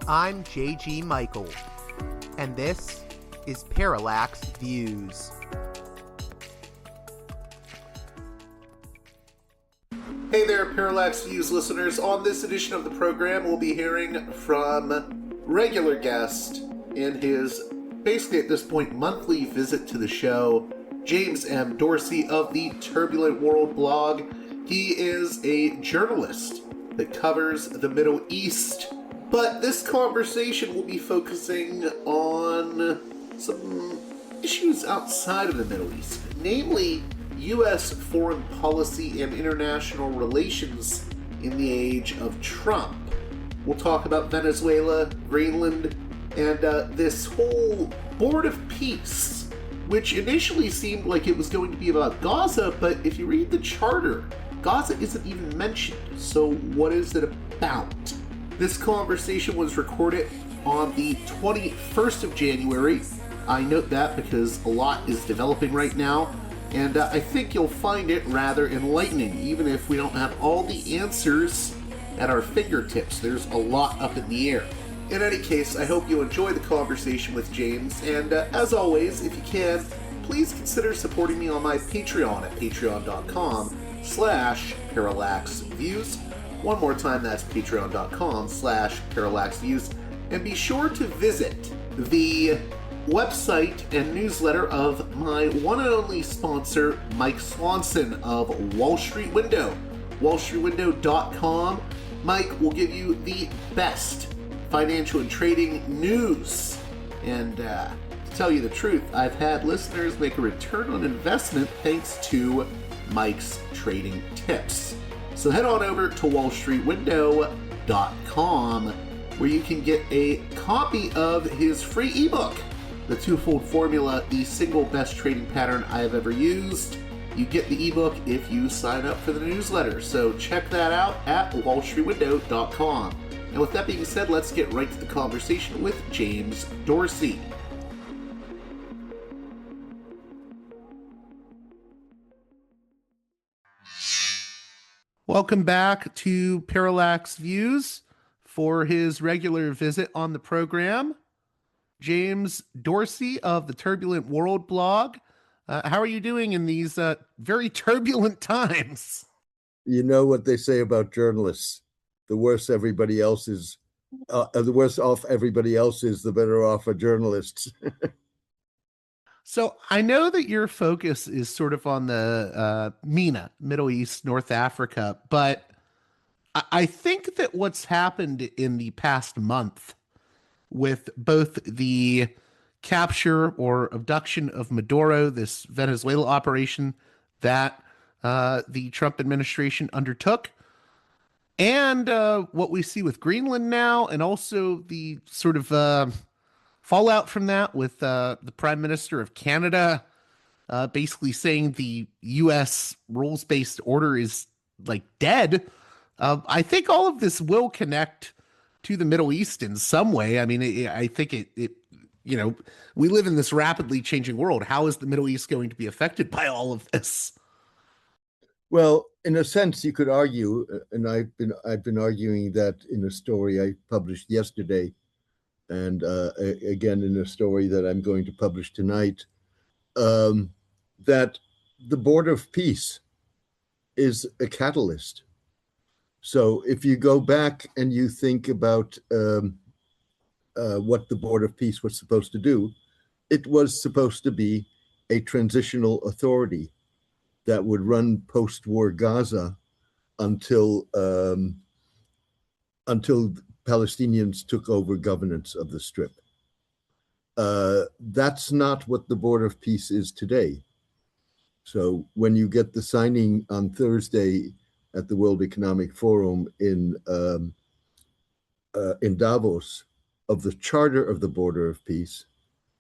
I'm J.G. Michael, and this is Parallax Views. Hey there, Parallax Views listeners. On this edition of the program, we'll be hearing from regular guest in his, basically at this point, monthly visit to the show, James M. Dorsey of the Turbulent World blog. He is a journalist that covers the Middle East, but this conversation will be focusing on some issues outside of the Middle East, namely U.S. foreign policy and international relations in the age of Trump. We'll talk about Venezuela, Greenland, and this whole Board of Peace, which initially seemed like it was going to be about Gaza, but if you read the charter, Gaza isn't even mentioned. So what is it about? This conversation was recorded on the 21st of January. I note that because a lot is developing right now. And I think you'll find it rather enlightening, even if we don't have all the answers at our fingertips. There's a lot up in the air. In any case, I hope you enjoy the conversation with James, and as always, if you can, please consider supporting me on my Patreon at patreon.com/parallaxviews. One more time, that's patreon.com/parallaxviews. And be sure to visit the website and newsletter of my one and only sponsor, Mike Swanson of Wall Street Window, wallstreetwindow.com. Mike will give you the best financial and trading news. And to tell you the truth, I've had listeners make a return on investment thanks to Mike's trading tips. So head on over to wallstreetwindow.com where you can get a copy of his free ebook, The Twofold Formula, the single best trading pattern I have ever used. You get the ebook if you sign up for the newsletter, so check that out at wallstreetwindow.com. And with that being said, let's get right to the conversation with James Dorsey. Welcome back to Parallax Views for his regular visit on the program. James Dorsey of the Turbulent World blog. How are you doing in these very turbulent times? You know what they say about journalists. The worse everybody else is, the worse off everybody else is, the better off a journalist. So I know that your focus is sort of on the MENA, Middle East, North Africa, but I think that what's happened in the past month with both the capture or abduction of Maduro, this Venezuela operation that the Trump administration undertook, and what we see with Greenland now, and also the sort of fallout from that with the Prime Minister of Canada basically saying the U.S. rules-based order is like dead. I think all of this will connect to the Middle East in some way. I mean, I think it, you know, we live in this rapidly changing world. How is the Middle East going to be affected by all of this? Well, in a sense, you could argue, and I've been arguing that in a story I published yesterday, and again in a story that I'm going to publish tonight, that the Board of Peace is a catalyst. So if you go back and you think about what the Board of Peace was supposed to do, it was supposed to be a transitional authority that would run post-war Gaza until Palestinians took over governance of the Strip. That's not what the Board of Peace is today. So when you get the signing on Thursday at the World Economic Forum in Davos of the Charter of the Board of Peace,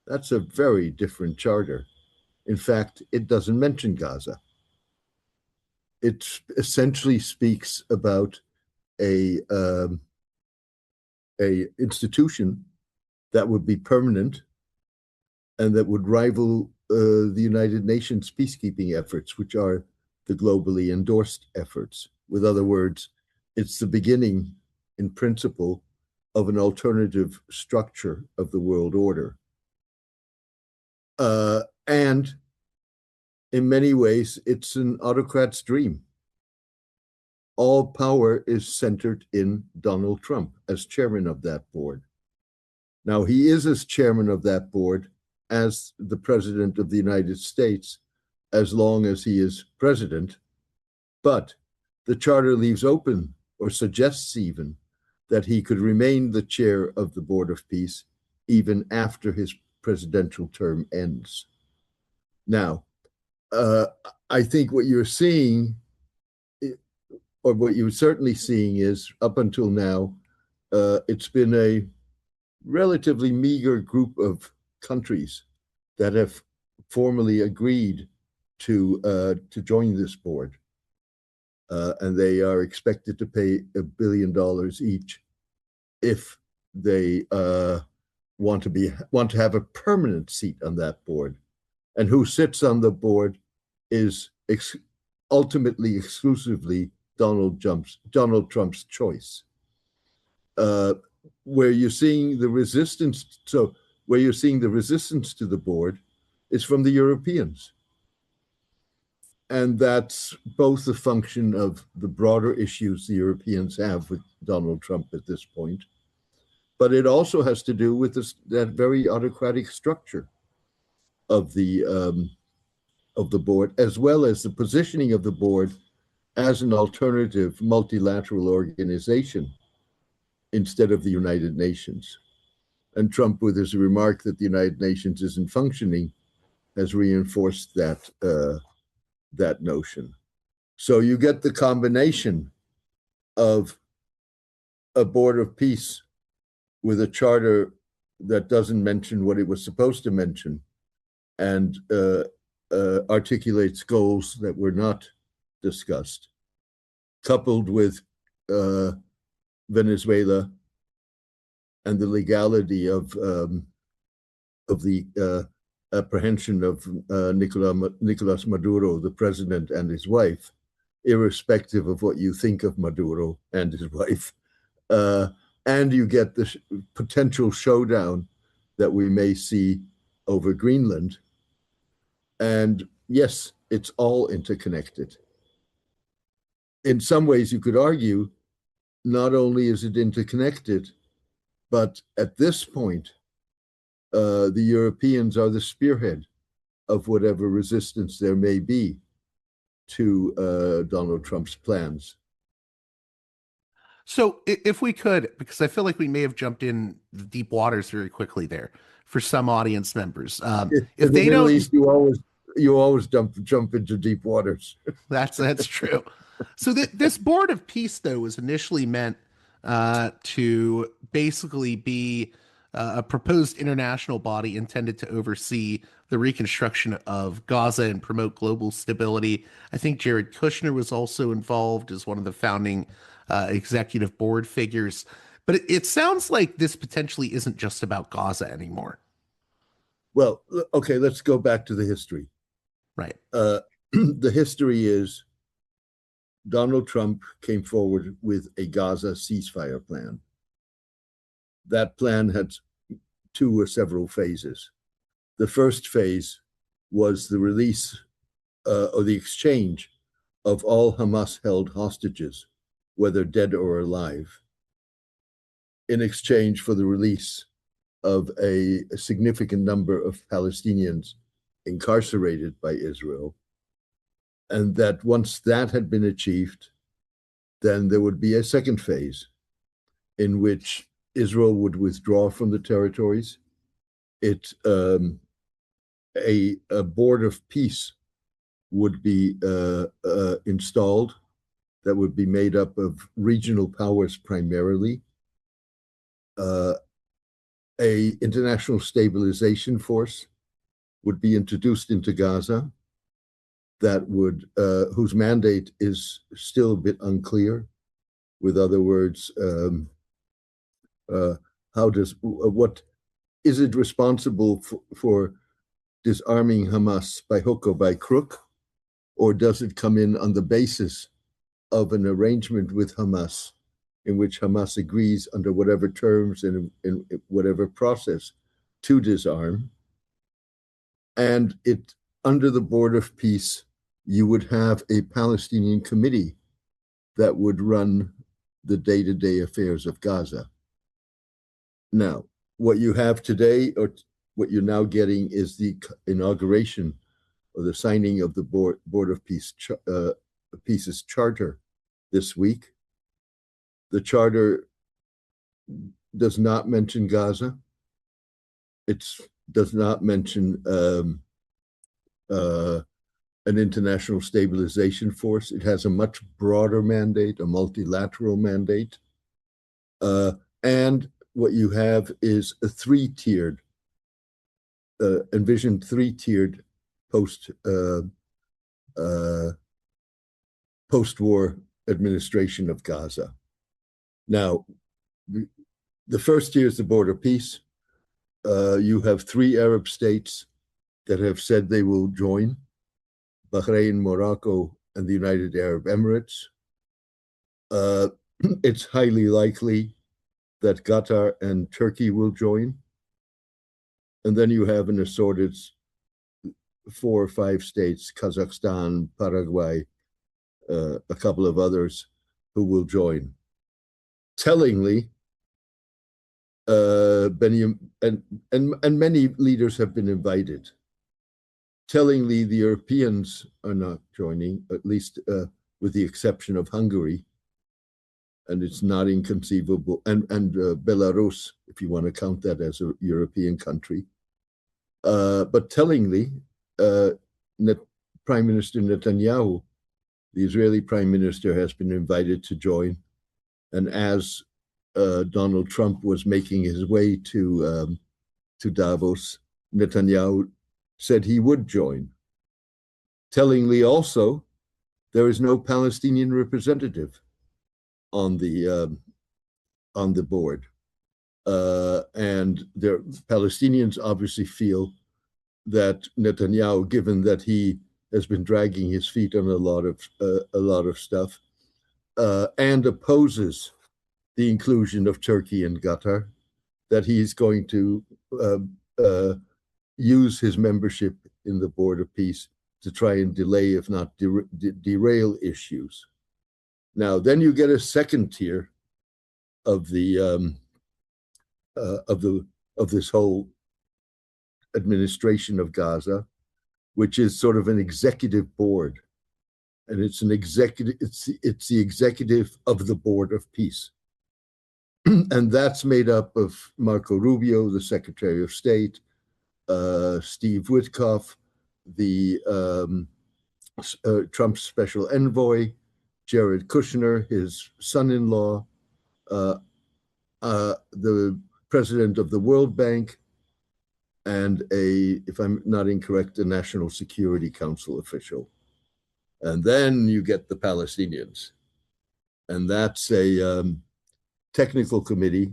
that's a very different charter. In fact, it doesn't mention Gaza. It essentially speaks about a institution that would be permanent and that would rival the United Nations peacekeeping efforts, which are the globally endorsed efforts. With other words, it's the beginning, in principle, of an alternative structure of the world order. And in many ways, it's an autocrat's dream. All power is centered in Donald Trump as chairman of that board. Now, he is as chairman of that board as the president of the United States, as long as he is president. But the charter leaves open, or suggests even, that he could remain the chair of the Board of Peace even after his presidential term ends. Now, I think what you're seeing, or what you're certainly seeing, is up until now, it's been a relatively meager group of countries that have formally agreed to join this board. And they are expected to pay $1 billion each if they want to have a permanent seat on that board. And who sits on the board is ultimately exclusively Donald Trump's choice. Where you're seeing the resistance, where you're seeing the resistance to the board is from the Europeans. And that's both a function of the broader issues the Europeans have with Donald Trump at this point, but it also has to do with that very autocratic structure of the board, as well as the positioning of the board as an alternative multilateral organization instead of the United Nations. And Trump, with his remark that the United Nations isn't functioning, has reinforced that notion. So you get the combination of a board of peace with a charter that doesn't mention what it was supposed to mention, and articulates goals that were not discussed, coupled with Venezuela and the legality of the apprehension of Nicolás Maduro, the president, and his wife, irrespective of what you think of Maduro and his wife. And you get the potential showdown that we may see over Greenland. And yes, it's all interconnected. In some ways, you could argue, not only is it interconnected, but at this point, the Europeans are the spearhead of whatever resistance there may be to Donald Trump's plans. So if we could, because I feel like we may have jumped in the deep waters very quickly there for some audience members. If in they the Middle don't, East, you always jump into deep waters. that's true. So this Board of Peace, though, was initially meant to basically be a proposed international body intended to oversee the reconstruction of Gaza and promote global stability. I think Jared Kushner was also involved as one of the founding executive board figures. But it sounds like this potentially isn't just about Gaza anymore. Well, okay, let's go back to the history. Right. The history is Donald Trump came forward with a Gaza ceasefire plan. That plan had two or several phases. The first phase was the release or the exchange of all Hamas-held hostages, whether dead or alive, in exchange for the release of a significant number of Palestinians incarcerated by Israel. And that once that had been achieved, then there would be a second phase in which Israel would withdraw from the territories. A board of peace would be installed that would be made up of regional powers primarily. A international stabilization force would be introduced into Gaza that would, whose mandate is still a bit unclear. With other words, what is it responsible for disarming Hamas by hook or by crook, or does it come in on the basis of an arrangement with Hamas in which Hamas agrees under whatever terms and in whatever process to disarm. And under the Board of Peace, you would have a Palestinian committee that would run the day-to-day affairs of Gaza. Now, what you have today, or what you're now getting, is the inauguration or the signing of the Board of Peace's charter this week. The charter does not mention Gaza. It does not mention an international stabilization force. It has a much broader mandate, a multilateral mandate. And what you have is a three-tiered, envisioned three-tiered post-war administration of Gaza. Now, the first tier is the Board of Peace. You have 3 Arab states that have said they will join: Bahrain, Morocco, and the United Arab Emirates. It's highly likely that Qatar and Turkey will join. And then you have an assorted 4 or 5 states, Kazakhstan, Paraguay, a couple of others, who will join. Tellingly, Benjamin and many leaders have been invited. Tellingly, the Europeans are not joining, at least with the exception of Hungary, and it's not inconceivable, and Belarus, if you want to count that as a European country. But tellingly, Prime Minister Netanyahu, the Israeli Prime Minister, has been invited to join. And as Donald Trump was making his way to Davos, Netanyahu said he would join. Tellingly also, there is no Palestinian representative on the board. And the Palestinians obviously feel that Netanyahu, given that he has been dragging his feet on a lot of stuff, and opposes the inclusion of Turkey and Qatar, that he's going to use his membership in the Board of Peace to try and delay, if not derail, issues. Now, then you get a second tier of this whole administration of Gaza, which is sort of an executive board, and it's the executive of the Board of Peace. And that's made up of Marco Rubio, the Secretary of State, Steve Witkoff, the Trump's special envoy, Jared Kushner, his son-in-law, the president of the World Bank, and if I'm not incorrect, a National Security Council official. And then you get the Palestinians. And that's a technical committee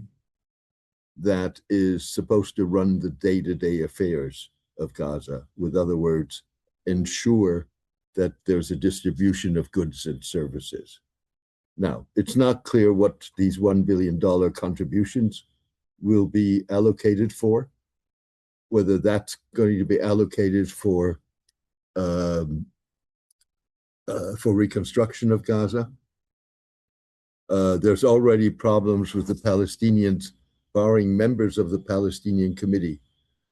that is supposed to run the day-to-day affairs of Gaza. With other words, ensure that there's a distribution of goods and services. Now, it's not clear what these $1 billion contributions will be allocated for, whether that's going to be allocated for reconstruction of Gaza. There's already problems with the Palestinians barring members of the Palestinian Committee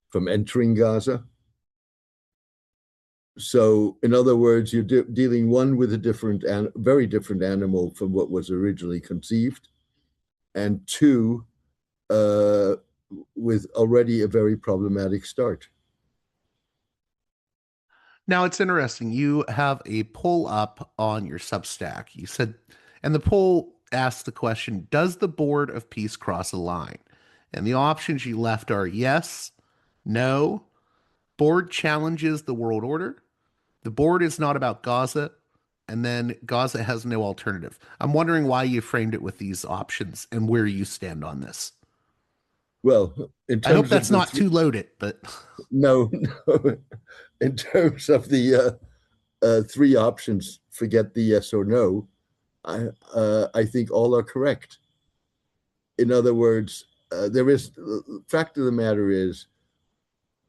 from entering Gaza. So, in other words, you're dealing, one, with a very different animal from what was originally conceived, and two, with already a very problematic start. Now, it's interesting. You have a poll up on your Substack. You said, and the poll asked the question, does the Board of Peace cross a line? And the options you left are yes, no, board challenges the world order, the board is not about Gaza, and then Gaza has no alternative. I'm wondering why you framed it with these options and where you stand on this. Well, I hope that's not too loaded, but no. In terms of the 3 options, forget the yes or no. I think all are correct. In other words, fact of the matter is,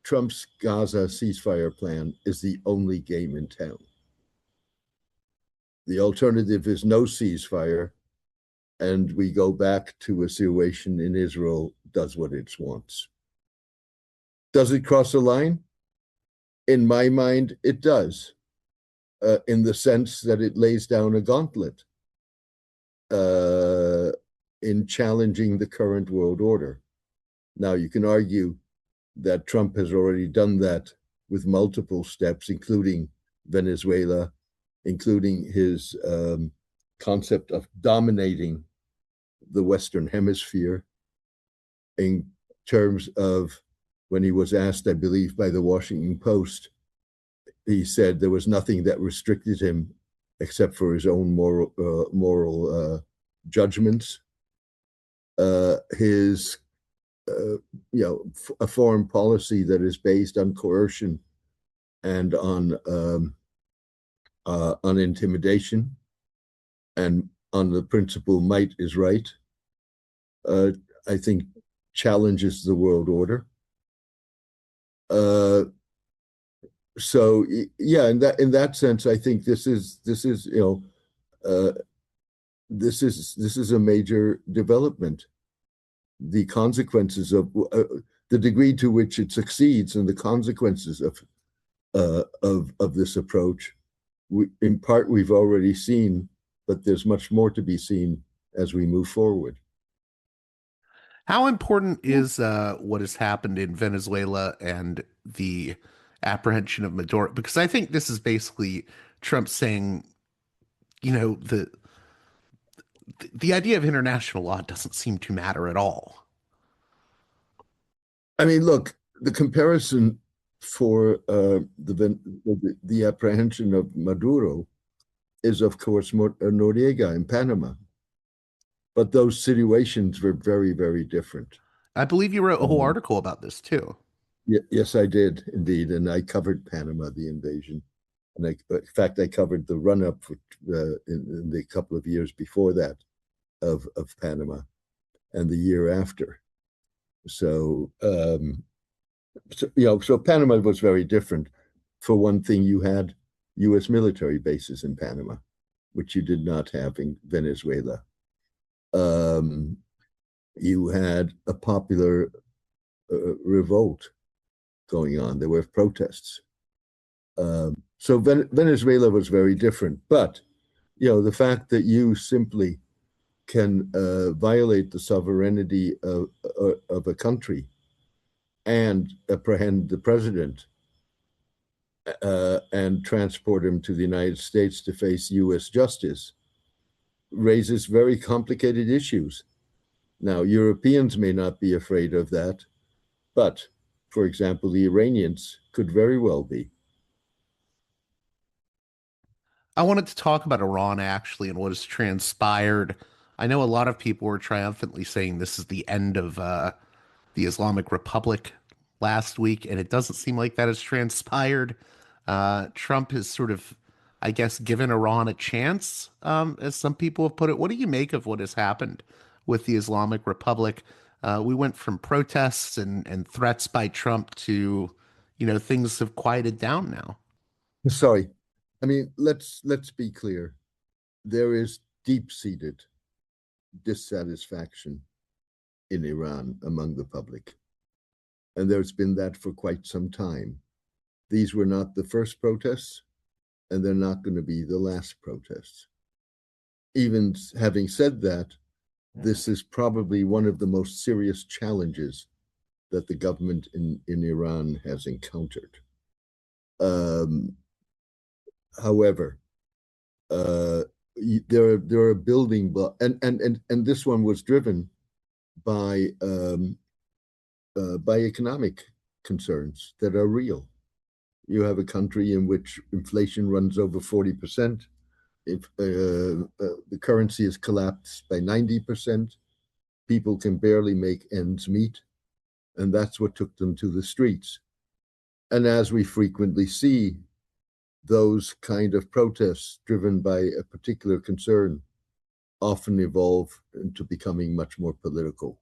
Trump's Gaza ceasefire plan is the only game in town. The alternative is no ceasefire, and we go back to a situation in Israel does what it wants. Does it cross a line? In my mind, it does, in the sense that it lays down a gauntlet in challenging the current world order. Now, you can argue that Trump has already done that with multiple steps, including Venezuela, including his concept of dominating the Western Hemisphere, in terms of when he was asked, I believe, by the Washington Post, he said there was nothing that restricted him except for his own moral judgments. His a foreign policy that is based on coercion and on intimidation and on the principle might is right, I think challenges the world order. So yeah, in that sense, I think this is a major development. The consequences of the degree to which it succeeds and the consequences of this approach, in part we've already seen, but there's much more to be seen as we move forward. How important is what has happened in Venezuela and the apprehension of Maduro? Because I think this is basically Trump saying, the idea of international law doesn't seem to matter at all. I mean, look, the comparison for the apprehension of Maduro is, of course, Noriega in Panama. But those situations were very, very different. I believe you wrote a whole article about this too. Yes, I did indeed, and I covered Panama, the invasion, and in fact, I covered the run-up in the couple of years before that of Panama, and the year after. So Panama was very different. For one thing, you had U.S. military bases in Panama, which you did not have in Venezuela. You had a popular revolt going on. There were protests. So Venezuela was very different. But, the fact that you simply can violate the sovereignty of a country and apprehend the president and transport him to the United States to face U.S. justice raises very complicated issues. Now, Europeans may not be afraid of that, but, for example, the Iranians could very well be. I wanted to talk about Iran, actually, and what has transpired. I know a lot of people were triumphantly saying this is the end of the Islamic Republic last week, and it doesn't seem like that has transpired. Trump has sort of, I guess, given Iran a chance, as some people have put it. What do you make of what has happened with the Islamic Republic? We went from protests and threats by Trump to, things have quieted down now. Sorry. I mean, let's be clear. There is deep-seated dissatisfaction in Iran among the public. And there's been that for quite some time. These were not the first protests, and they're not going to be the last protests. Even having said that, this is probably one of the most serious challenges that the government in Iran has encountered. However, there are building blocks, and this one was driven by economic concerns that are real. You have a country in which inflation runs over 40%. If the currency has collapsed by 90%, people can barely make ends meet, and that's what took them to the streets. And as we frequently see, those kind of protests driven by a particular concern often evolve into becoming much more political.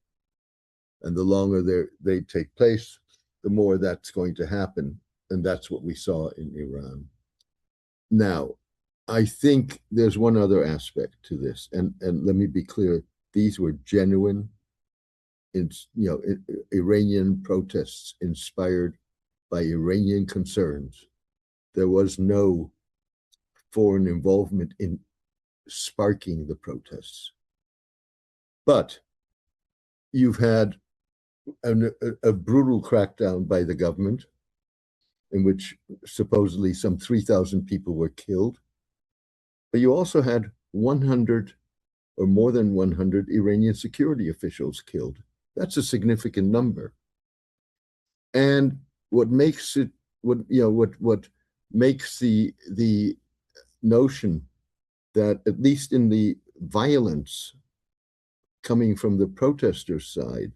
And the longer they take place, the more that's going to happen. And that's what we saw in Iran. Now, I think there's one other aspect to this, and let me be clear: these were genuine, Iranian protests inspired by Iranian concerns. There was no foreign involvement in sparking the protests. But you've had a brutal crackdown by the government, in which supposedly some 3,000 people were killed. But you also had 100 or more than 100 Iranian security officials killed. That's a significant number. And what makes it, what makes the notion that, at least in the violence coming from the protesters' side,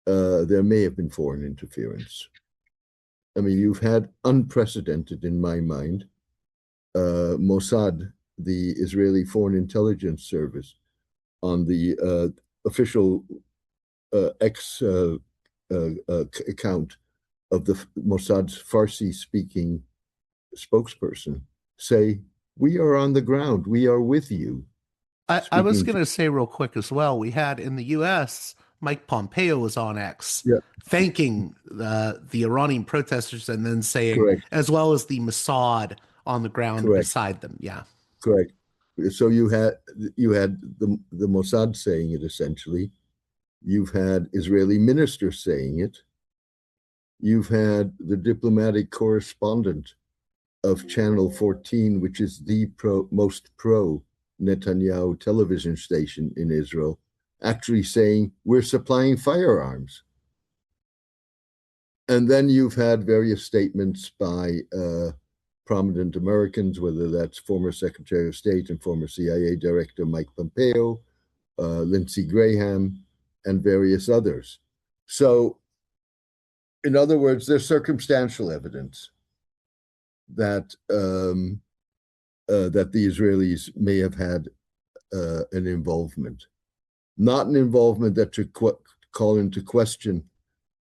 there may have been foreign interference. I mean, you've had unprecedented, in my mind, Mossad, the Israeli Foreign Intelligence Service, on the official X account of the Mossad's Farsi-speaking spokesperson, say, "We are on the ground. We are with you." I was going to say real quick as well, we had in the U.S., Mike Pompeo was on X, thanking the Iranian protesters and then saying, correct, as well as the Mossad on the ground correct, beside them. Yeah, correct. So you had the Mossad saying it essentially. You've had Israeli ministers saying it. You've had the diplomatic correspondent of Channel 14, which is the most pro Netanyahu television station in Israel, actually saying we're supplying firearms. And then you've had various statements by prominent Americans, whether that's former Secretary of State and former CIA Director Mike Pompeo, Lindsey Graham, and various others. So, in other words, there's circumstantial evidence that that the Israelis may have had an involvement, not an involvement that should call into question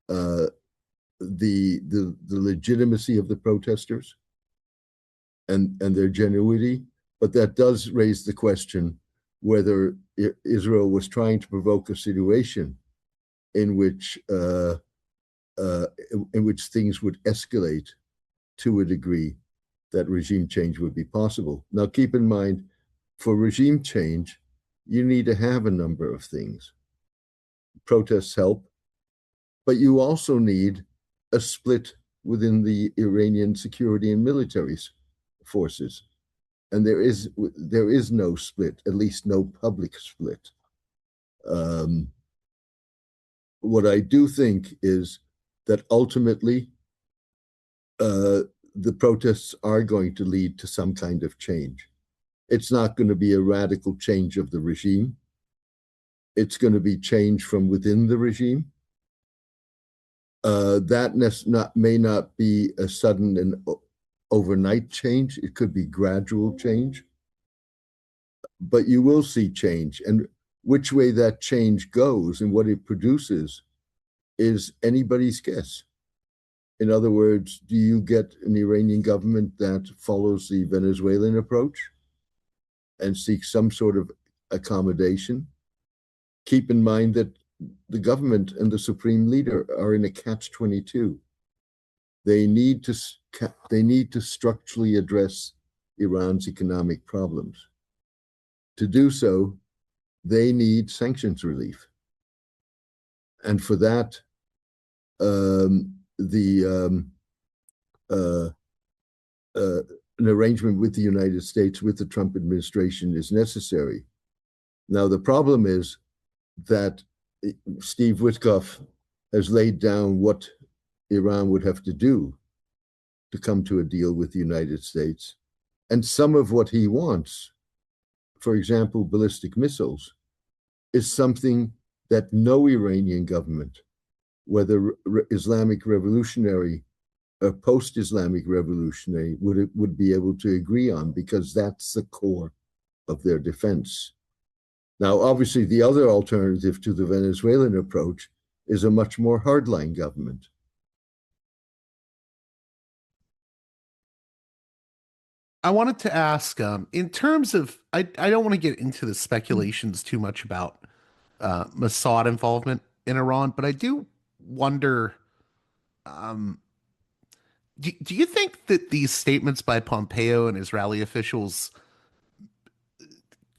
the legitimacy of the protesters and their genuinity, but that does raise the question whether Israel was trying to provoke a situation in which things would escalate to a degree that regime change would be possible. Now, keep in mind, for regime change, you need to have a number of things. Protests help, but you also need a split within the Iranian security and military forces. And there is no split, at least no public split. What I do think is that ultimately the protests are going to lead to some kind of change. It's not going to be a radical change of the regime. It's going to be change from within the regime. That may not be a sudden and overnight change. It could be gradual change. But you will see change. And which way that change goes and what it produces is anybody's guess. In other words, do you get an Iranian government that follows the Venezuelan approach and seeks some sort of accommodation? Keep in mind that the government and the supreme leader are in a catch-22. They need to structurally address Iran's economic problems. To do so, they need sanctions relief. And for that, an arrangement with the United States, with the Trump administration, is necessary. Now, the problem is that Steve Witkoff has laid down what Iran would have to do to come to a deal with the United States. And some of what he wants, for example, ballistic missiles, is something that no Iranian government, whether Islamic revolutionary or post-Islamic revolutionary, would be able to agree on, because that's the core of their defense. Now, obviously, the other alternative to the Venezuelan approach is a much more hardline government. I wanted to ask, in terms of, I don't want to get into the speculations too much about Mossad involvement in Iran, but I do wonder, um, do you think that these statements by Pompeo and Israeli officials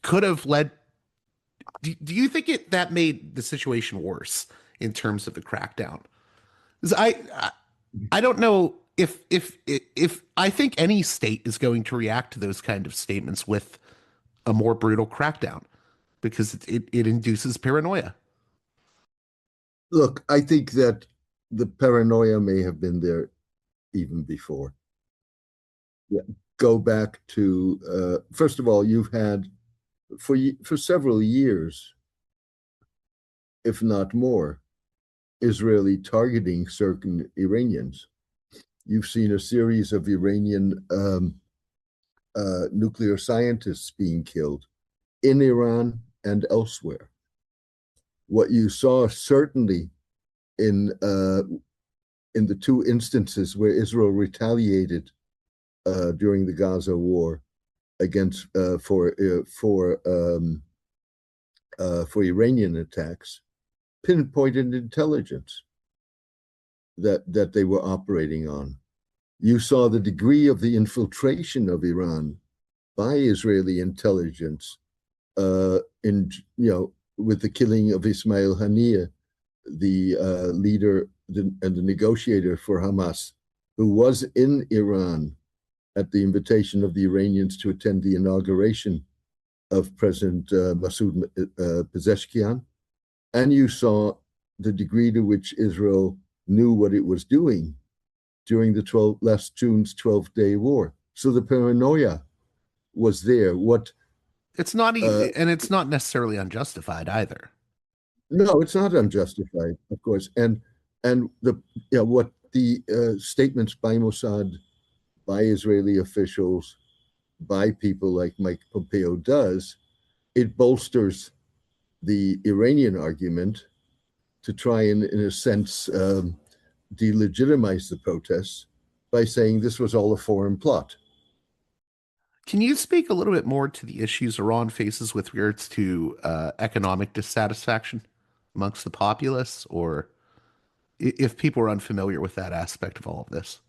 could have led, do you think that made the situation worse in terms of the crackdown? 'Cause I don't know if I think any state is going to react to those kind of statements with a more brutal crackdown because it induces paranoia. Look, I think that the paranoia may have been there even before. Yeah. Go back to first of all, you've had for several years, if not more, Israeli targeting certain Iranians. You've seen a series of Iranian nuclear scientists being killed in Iran and elsewhere. What you saw certainly in the two instances where Israel retaliated during the Gaza war against for Iranian attacks, pinpointed intelligence that they were operating on. You saw the degree of the infiltration of Iran by Israeli intelligence with the killing of Ismail Haniyeh, the leader and the negotiator for Hamas, who was in Iran at the invitation of the Iranians to attend the inauguration of President Masoud Pezeshkian. And you saw the degree to which Israel knew what it was doing during the last June's 12-day war. So the paranoia was there. It's not even, and it's not necessarily unjustified either. No, it's not unjustified, of course. And what the statements by Mossad, by Israeli officials, by people like Mike Pompeo does, it bolsters the Iranian argument to try and, in a sense, delegitimize the protests by saying this was all a foreign plot. Can you speak a little bit more to the issues Iran faces with regards to economic dissatisfaction amongst the populace, or if people are unfamiliar with that aspect of all of this?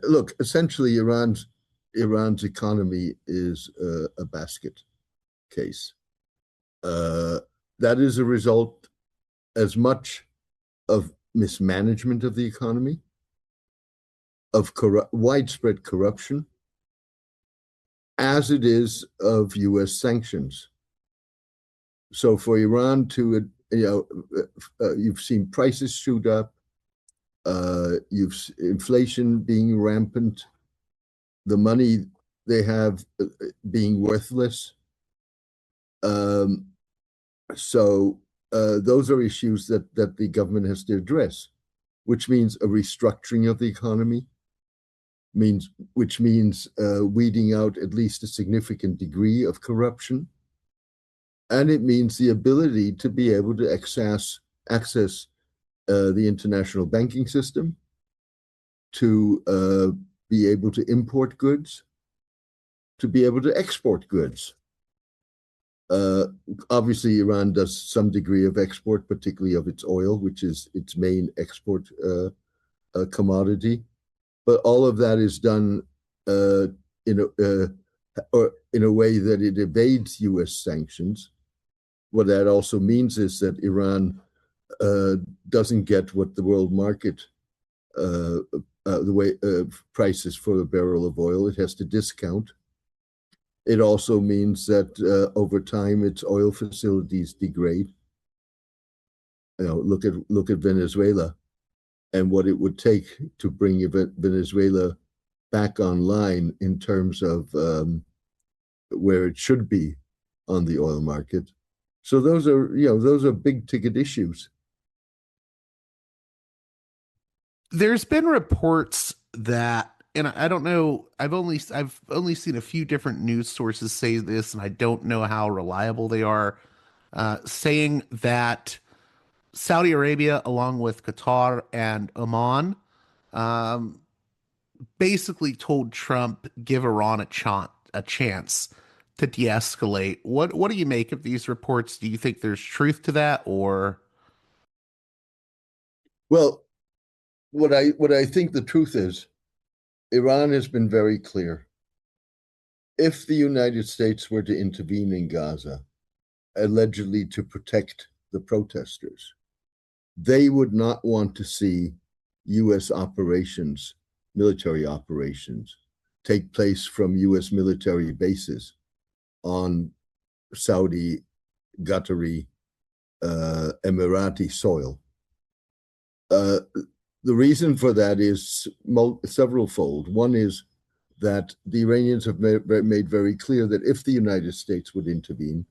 Look, essentially, Iran's economy is a basket case. That is a result as much of mismanagement of the economy, of widespread corruption, as it is of U.S. sanctions. So for Iran to, you've seen prices shoot up, you've inflation being rampant, the money they have being worthless. So those are issues that the government has to address, which means a restructuring of the economy, which means weeding out at least a significant degree of corruption. And it means the ability to be able to access the international banking system, to be able to import goods, to be able to export goods. Obviously, Iran does some degree of export, particularly of its oil, which is its main export commodity. But all of that is done in a way that it evades U.S. sanctions. What that also means is that Iran doesn't get what the world market, the way prices for a barrel of oil. It has to discount. It also means that over time its oil facilities degrade. Look at Venezuela and what it would take to bring Venezuela back online in terms of where it should be on the oil market. So those are big ticket issues. There's been reports that and I don't know. I've only seen a few different news sources say this, and I don't know how reliable they are. Saying that Saudi Arabia, along with Qatar and Oman, um, basically told Trump give Iran a chance to de-escalate. What do you make of these reports? Do you think there's truth to that, or Well, what I think the truth is, Iran has been very clear. If the United States were to intervene in Gaza, allegedly to protect the protesters, they would not want to see U.S. operations, military operations, take place from U.S. military bases on Saudi, Qatari, Emirati soil. The reason for that is several-fold. One is that the Iranians have made very clear that if the United States would intervene,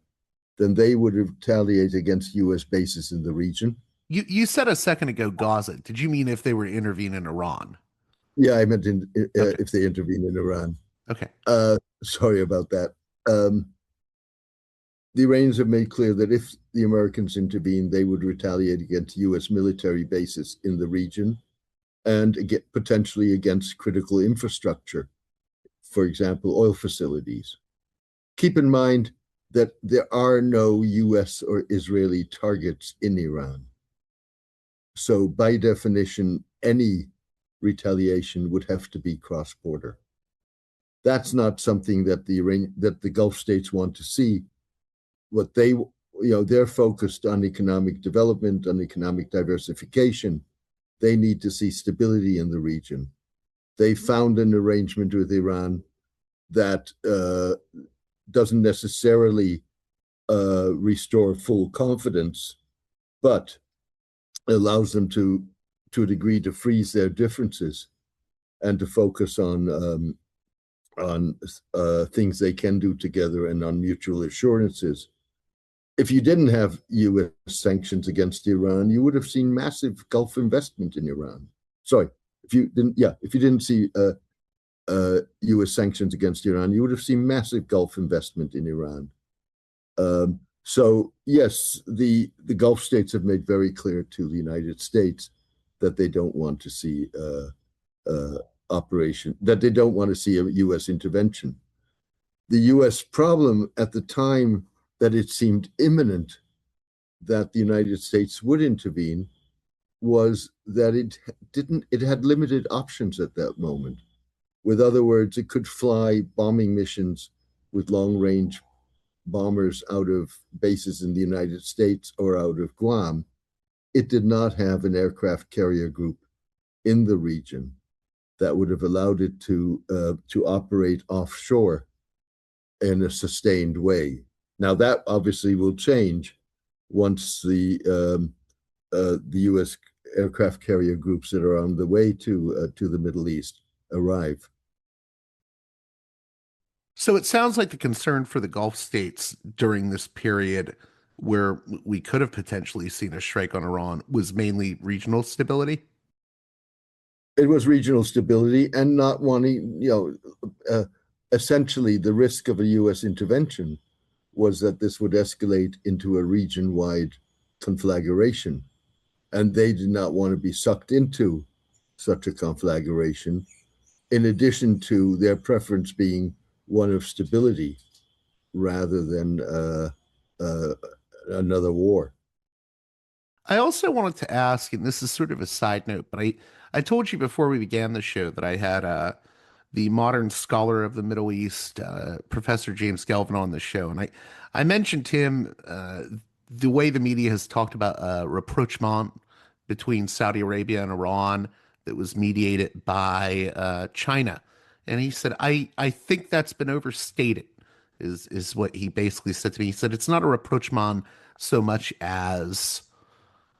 then they would retaliate against U.S. bases in the region. you said a second ago Gaza? Did you mean if they were to intervene in Iran? Yeah, I meant Okay, if they intervene in Iran. okay. Sorry about that. The Iranians have made clear that if the Americans intervene, they would retaliate against U.S. military bases in the region and potentially against critical infrastructure, for example, oil facilities. Keep in mind that there are no U.S. or Israeli targets in Iran. So by definition, any retaliation would have to be cross-border. That's not something that the Gulf states want to see. What they're focused on economic development, on economic diversification. They need to see stability in the region. They found an arrangement with Iran that doesn't necessarily restore full confidence, but allows them to a degree, to freeze their differences and to focus on things they can do together and on mutual assurances. If you didn't have U.S. sanctions against Iran, you would have seen massive Gulf investment in Iran. Sorry, if you didn't see U.S. sanctions against Iran, you would have seen massive Gulf investment in Iran. So yes, the Gulf states have made very clear to the United States that they don't want to see that they don't want to see a U.S. intervention. The U.S. problem at the time that it seemed imminent that the United States would intervene was that it had limited options at that moment. With other words, it could fly bombing missions with long-range bombers out of bases in the United States or out of Guam. It did not have an aircraft carrier group in the region that would have allowed it to operate offshore in a sustained way. Now that obviously will change once the U.S. aircraft carrier groups that are on the way to the Middle East arrive. So it sounds like the concern for the Gulf states during this period where we could have potentially seen a strike on Iran was mainly regional stability. It was regional stability and not wanting, essentially the risk of a U.S. intervention was that this would escalate into a region-wide conflagration. And they did not want to be sucked into such a conflagration, in addition to their preference being one of stability rather than another war. I also wanted to ask, and this is sort of a side note, but I told you before we began the show that I had the modern scholar of the Middle East, Professor James Galvin, on the show. And I mentioned him, the way the media has talked about rapprochement between Saudi Arabia and Iran that was mediated by China. And he said, I think that's been overstated, is what he basically said to me. He said, it's not a rapprochement so much as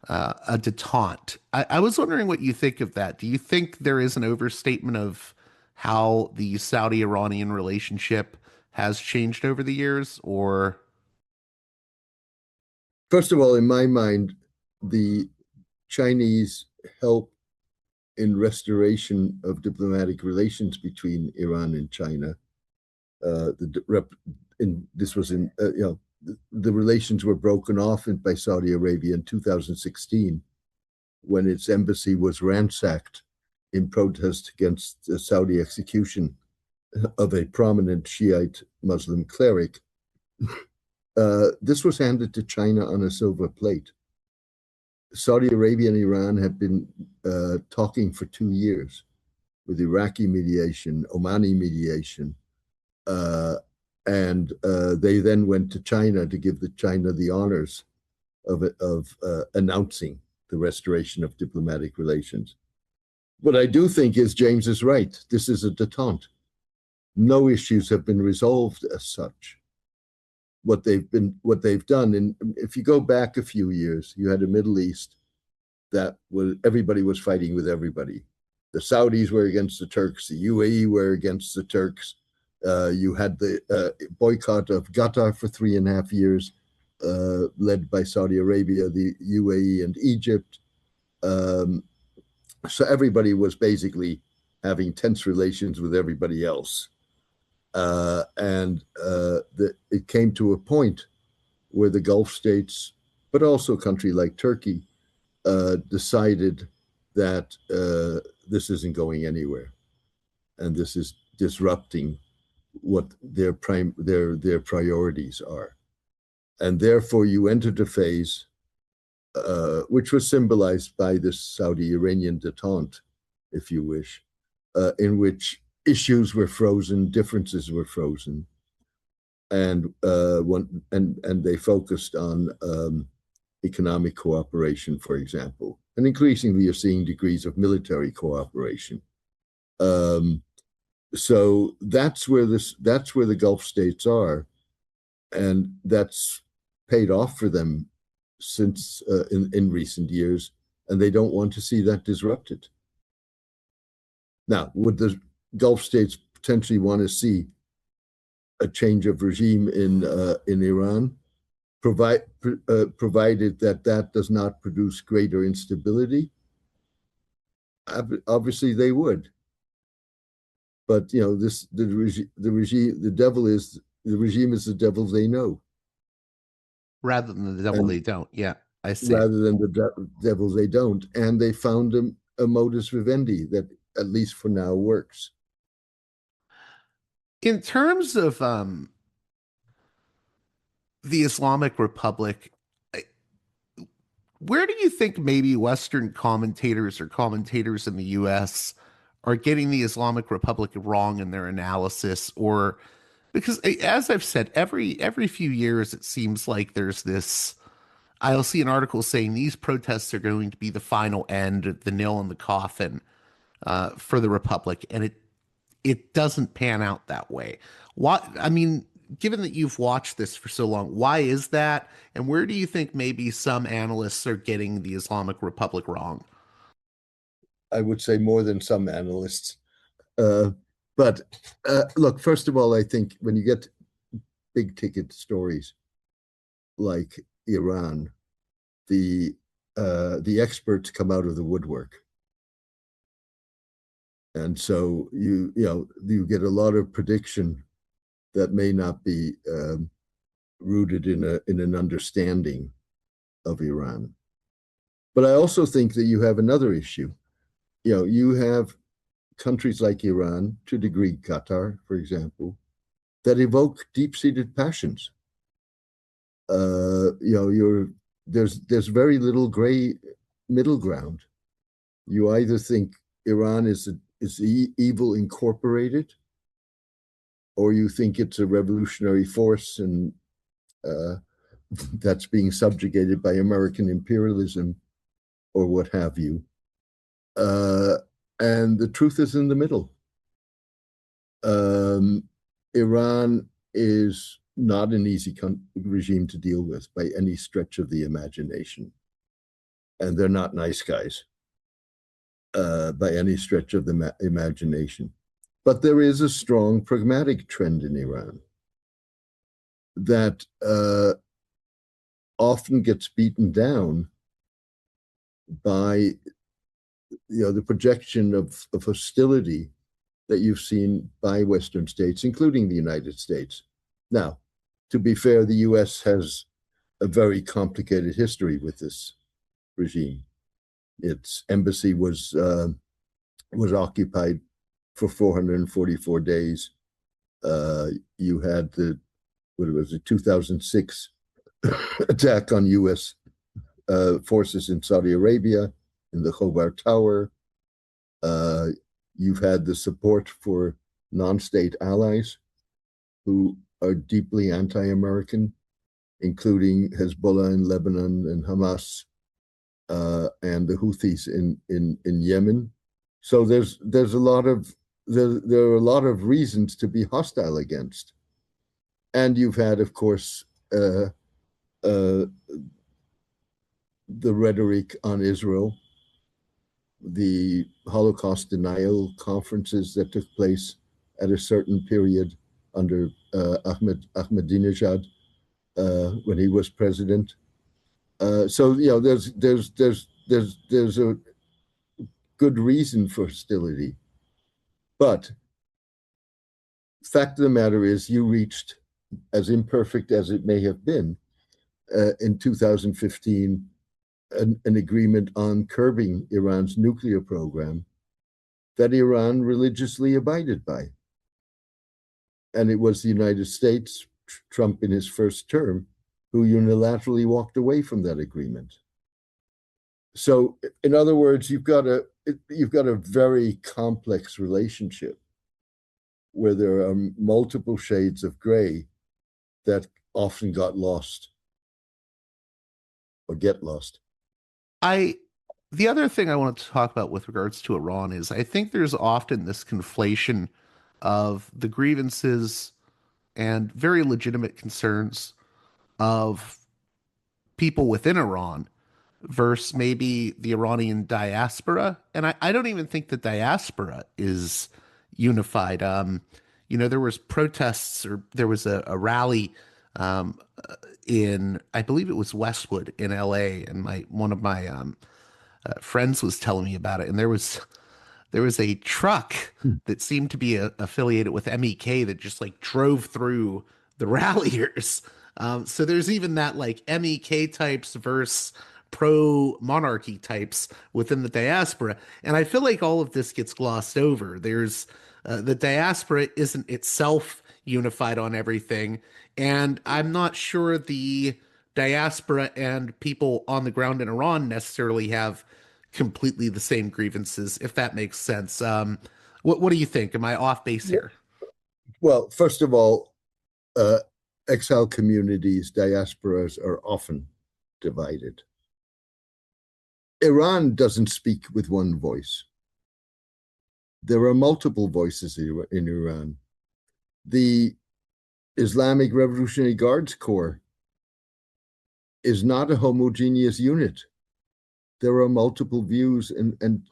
a detente. I was wondering what you think of that. Do you think there is an overstatement of how the Saudi-Iranian relationship has changed over the years, or? First of all, in my mind, the Chinese help in restoration of diplomatic relations between Iran and China. This was in the relations were broken off by Saudi Arabia in 2016 when its embassy was ransacked in protest against the Saudi execution of a prominent Shiite Muslim cleric. This was handed to China on a silver plate. Saudi Arabia and Iran have been talking for 2 years with Iraqi mediation, Omani mediation, and they then went to China to give China the honors of announcing the restoration of diplomatic relations. What I do think is James is right. This is a detente. No issues have been resolved as such. What they've done, and if you go back a few years, you had a Middle East that everybody was fighting with everybody. The Saudis were against the Turks, the UAE were against the Turks. You had the boycott of Qatar for 3.5 years, led by Saudi Arabia, the UAE, and Egypt. So everybody was basically having tense relations with everybody else. It came to a point where the Gulf states, but also a country like Turkey, decided that this isn't going anywhere, and this is disrupting what their priorities are, and therefore you entered a phase which was symbolized by this Saudi-Iranian detente, if you wish, in which issues were frozen, differences were frozen, and they focused on economic cooperation, for example, and increasingly you're seeing degrees of military cooperation. So that's where the Gulf states are, and that's paid off for them since in recent years, and they don't want to see that disrupted. Now, would the Gulf states potentially want to see a change of regime in Iran, provided that does not produce greater instability? Obviously, they would. But the regime is the devil they know, rather than the devil they don't. Yeah, I see. Rather than the devil they don't, and they found a modus vivendi that, at least for now, works. In terms of the Islamic Republic, where do you think maybe Western commentators or commentators in the U.S. are getting the Islamic Republic wrong in their analysis? Or because, as I've said, every few years it seems like there's this. I'll see an article saying these protests are going to be the final end, the nail in the coffin for the Republic, and it doesn't pan out that way. What I mean, given that you've watched this for so long, why is that? And where do you think maybe some analysts are getting the Islamic Republic wrong? I would say more than some analysts. But look, first of all, I think when you get big ticket stories like Iran, the experts come out of the woodwork. And so you get a lot of prediction that may not be rooted in an understanding of Iran. But I also think that you have another issue. You have countries like Iran, to a degree Qatar, for example, that evoke deep-seated passions. There's very little gray middle ground. You either think Iran is evil incorporated, or you think it's a revolutionary force and that's being subjugated by American imperialism or what have you. And the truth is in the middle. Iran is not an easy regime to deal with by any stretch of the imagination. And they're not nice guys by any stretch of the imagination. But there is a strong pragmatic trend in Iran that often gets beaten down by the projection of hostility that you've seen by Western states, including the United States. Now, to be fair, the U.S. has a very complicated history with this regime. Its embassy was occupied for 444 days. You had the 2006 attack on U.S. Forces in Saudi Arabia in the Khobar Tower. You've had the support for non-state allies who are deeply anti-American, including Hezbollah in Lebanon and Hamas and the Houthis in Yemen. So there are a lot of reasons to be hostile against. And you've had, of course, the rhetoric on Israel, the Holocaust denial conferences that took place at a certain period under Ahmadinejad when he was president. So there's a good reason for hostility, but fact of the matter is, you reached, as imperfect as it may have been, in 2015, an agreement on curbing Iran's nuclear program that Iran religiously abided by. And it was the United States, Trump in his first term, who unilaterally walked away from that agreement. So, in other words, you've got a very complex relationship where there are multiple shades of gray that often got lost or get lost. The other thing I wanted to talk about with regards to Iran is I think there's often this conflation of the grievances and very legitimate concerns of people within Iran versus maybe the Iranian diaspora. And I don't even think the diaspora is unified. There was protests, or there was a rally in, I believe it was Westwood in LA, and one of my friends was telling me about it, and there was a truck that seemed to be affiliated with MEK that just like drove through the ralliers. So there's even that like MEK types versus pro-monarchy types within the diaspora. And I feel like all of this gets glossed over. There's the diaspora isn't itself unified on everything. And I'm not sure the diaspora and people on the ground in Iran necessarily have completely the same grievances, if that makes sense. What do you think? Am I off base here? Well, first of all, exile communities, diasporas are often divided. Iran doesn't speak with one voice. There are multiple voices in Iran. The Islamic Revolutionary Guards Corps is not a homogeneous unit. There are multiple views and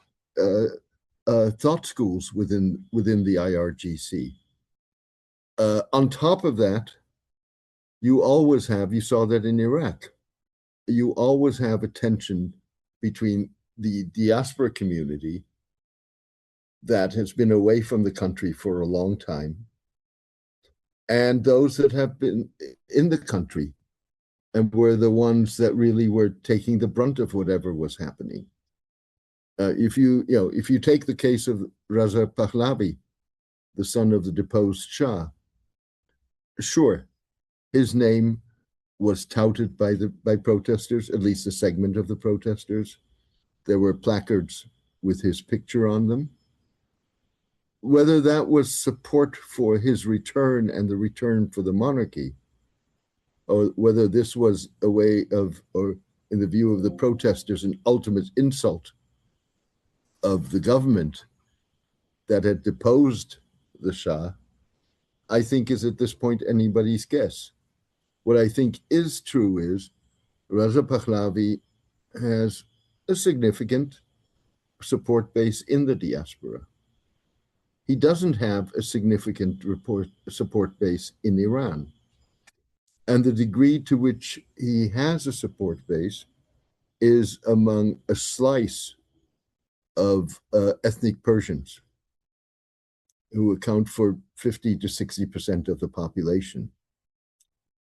thought schools within the IRGC. On top of that, you saw that in Iraq, you always have a tension between the diaspora community that has been away from the country for a long time and those that have been in the country and were the ones that really were taking the brunt of whatever was happening. If you take the case of Reza Pahlavi, the son of the deposed Shah, sure, his name was touted by protesters, at least a segment of the protesters. There were placards with his picture on them. Whether that was support for his return and the return for the monarchy, or whether this was a way of, or in the view of the protesters, an ultimate insult of the government that had deposed the Shah, I think is at this point anybody's guess. What I think is true is Reza Pahlavi has a significant support base in the diaspora. He doesn't have a significant support base in Iran. And the degree to which he has a support base is among a slice of ethnic Persians, who account for 50 to 60% of the population.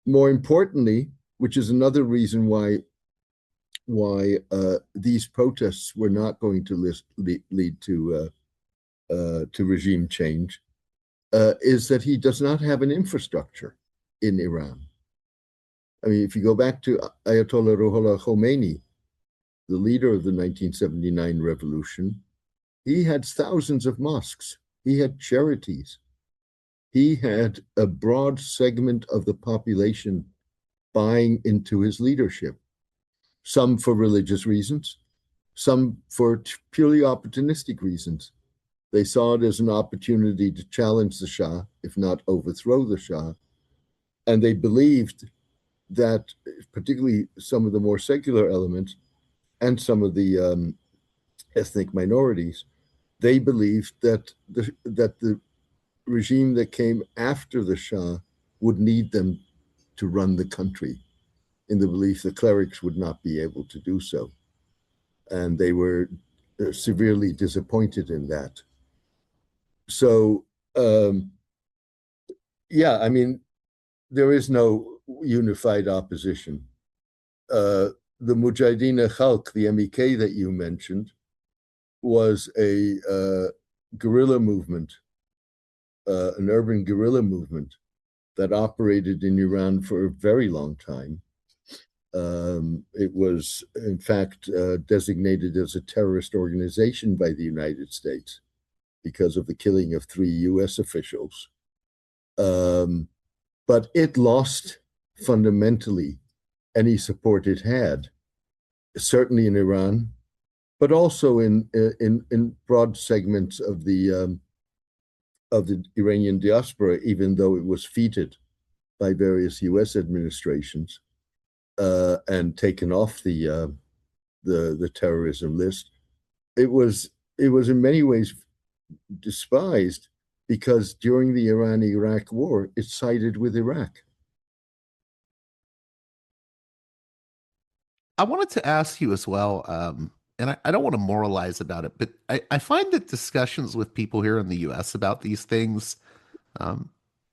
More importantly, which is another reason why these protests were not going to lead to regime change, is that he does not have an infrastructure in Iran. I mean, if you go back to Ayatollah Ruhollah Khomeini, the leader of the 1979 revolution, he had thousands of mosques. He had charities. He had a broad segment of the population buying into his leadership, some for religious reasons, some for purely opportunistic reasons. They saw it as an opportunity to challenge the Shah, if not overthrow the Shah. And they believed that, particularly some of the more secular elements and some of the ethnic minorities, they believed that the regime that came after the Shah would need them to run the country, in the belief the clerics would not be able to do so. And they were severely disappointed in that. So, yeah, I mean, there is no unified opposition. The Mujahideen Khalq, the MEK that you mentioned, was a guerrilla movement, an urban guerrilla movement that operated in Iran for a very long time. It was, in fact, designated as a terrorist organization by the United States because of the killing of 3 US officials. But it lost fundamentally any support it had, certainly in Iran, but also in broad segments of the Iranian diaspora, even though it was feted by various US administrations and taken off the terrorism list. It was in many ways despised because during the Iran-Iraq war, it sided with Iraq. I wanted to ask you as well, and I don't want to moralize about it, but I find that discussions with people here in the US about these things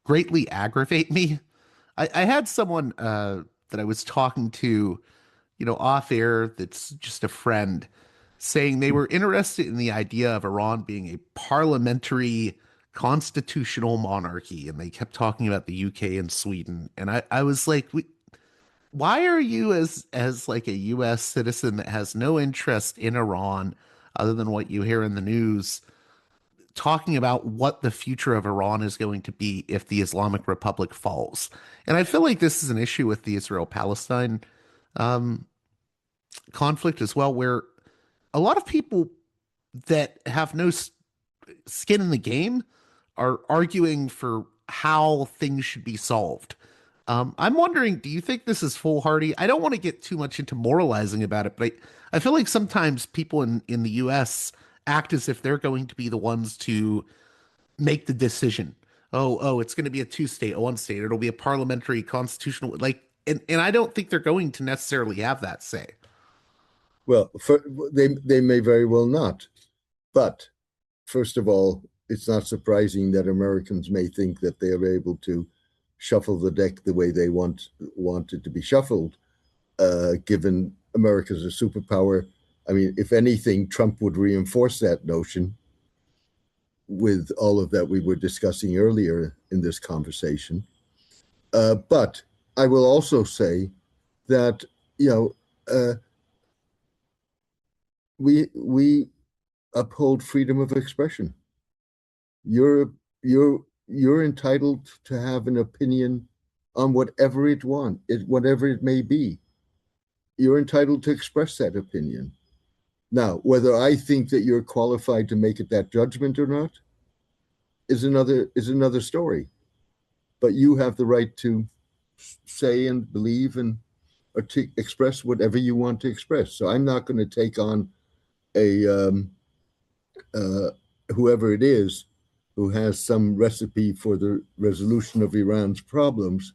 greatly aggravate me. I had someone that I was talking to, off air, that's just a friend, saying they were interested in the idea of Iran being a parliamentary constitutional monarchy, and they kept talking about the UK and Sweden. And I was like, why are you as like a US citizen that has no interest in Iran other than what you hear in the news, talking about what the future of Iran is going to be if the Islamic Republic falls? And I feel like this is an issue with the Israel-Palestine conflict as well, where a lot of people that have no skin in the game are arguing for how things should be solved. I'm wondering, do you think this is foolhardy? I don't want to get too much into moralizing about it, but I feel like sometimes people in the US act as if they're going to be the ones to make the decision. Oh, it's going to be a two-state, a one-state, it'll be a parliamentary constitutional, and I don't think they're going to necessarily have that say. Well, they may very well not. But first of all, it's not surprising that Americans may think that they are able to shuffle the deck the way they want it to be shuffled, given America's a superpower. I mean, if anything, Trump would reinforce that notion with all of that we were discussing earlier in this conversation. But I will also say that, we uphold freedom of expression. You're entitled to have an opinion on whatever whatever it may be. You're entitled to express that opinion. Now, whether I think that you're qualified to make it that judgment or not is another story. But you have the right to say and believe and to express whatever you want to express. So I'm not going to take on whoever it is who has some recipe for the resolution of Iran's problems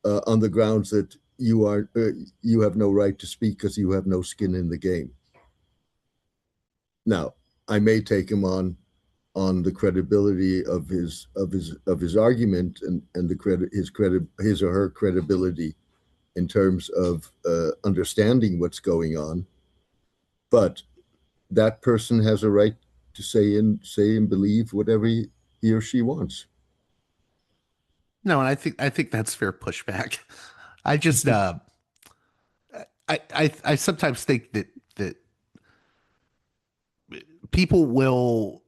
on the grounds that you have no right to speak because you have no skin in the game. Now, I may take him on the credibility of his argument and his or her credibility in terms of understanding what's going on. But that person has a right to say and believe whatever he or she wants. No, and I think that's fair pushback. I just I sometimes think that people will.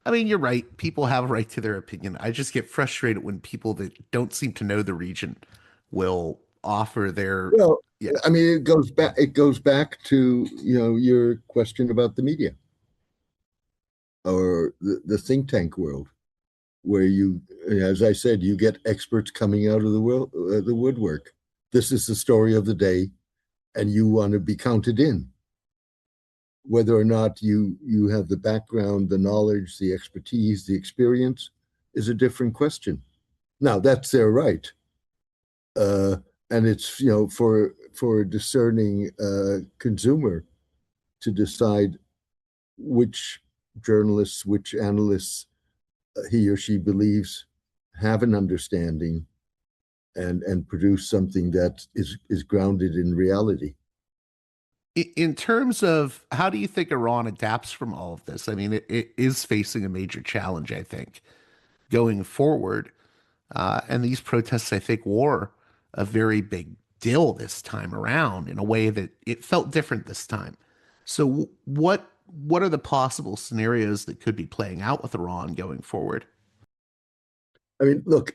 I mean, you're right. People have a right to their opinion. I just get frustrated when people that don't seem to know the region will offer their, Well, yeah. I mean, it goes back to your question about the media or the think tank world, where as I said, you get experts coming out of the woodwork. This is the story of the day, and you want to be counted in. Whether or not you have the background, the knowledge, the expertise, the experience is a different question. Now, that's their right. And it's for a discerning consumer to decide which journalists, which analysts he or she believes have an understanding and produce something that is grounded in reality. In terms of how do you think Iran adapts from all of this? I mean, it is facing a major challenge, I think, going forward. And these protests, I think, were a very big deal this time around in a way that it felt different this time. So what are the possible scenarios that could be playing out with Iran going forward? I mean, look,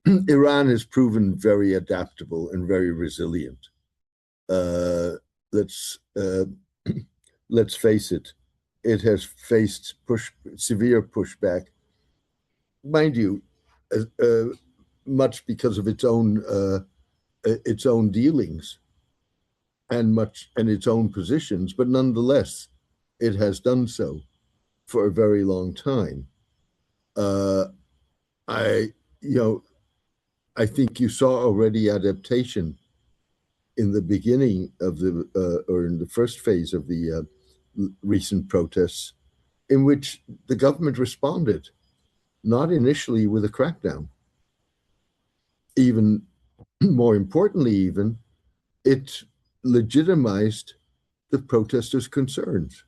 Iran has proven very adaptable and very resilient. Uh, let's uh, let's face it; it has faced severe pushback, mind you, much because of its own dealings and its own positions, but nonetheless, it has done so for a very long time. Uh, I, you know, I think you saw already adaptation in the beginning of or in the first phase of the recent protests, in which the government responded, not initially with a crackdown. Even more importantly, it legitimized the protesters' concerns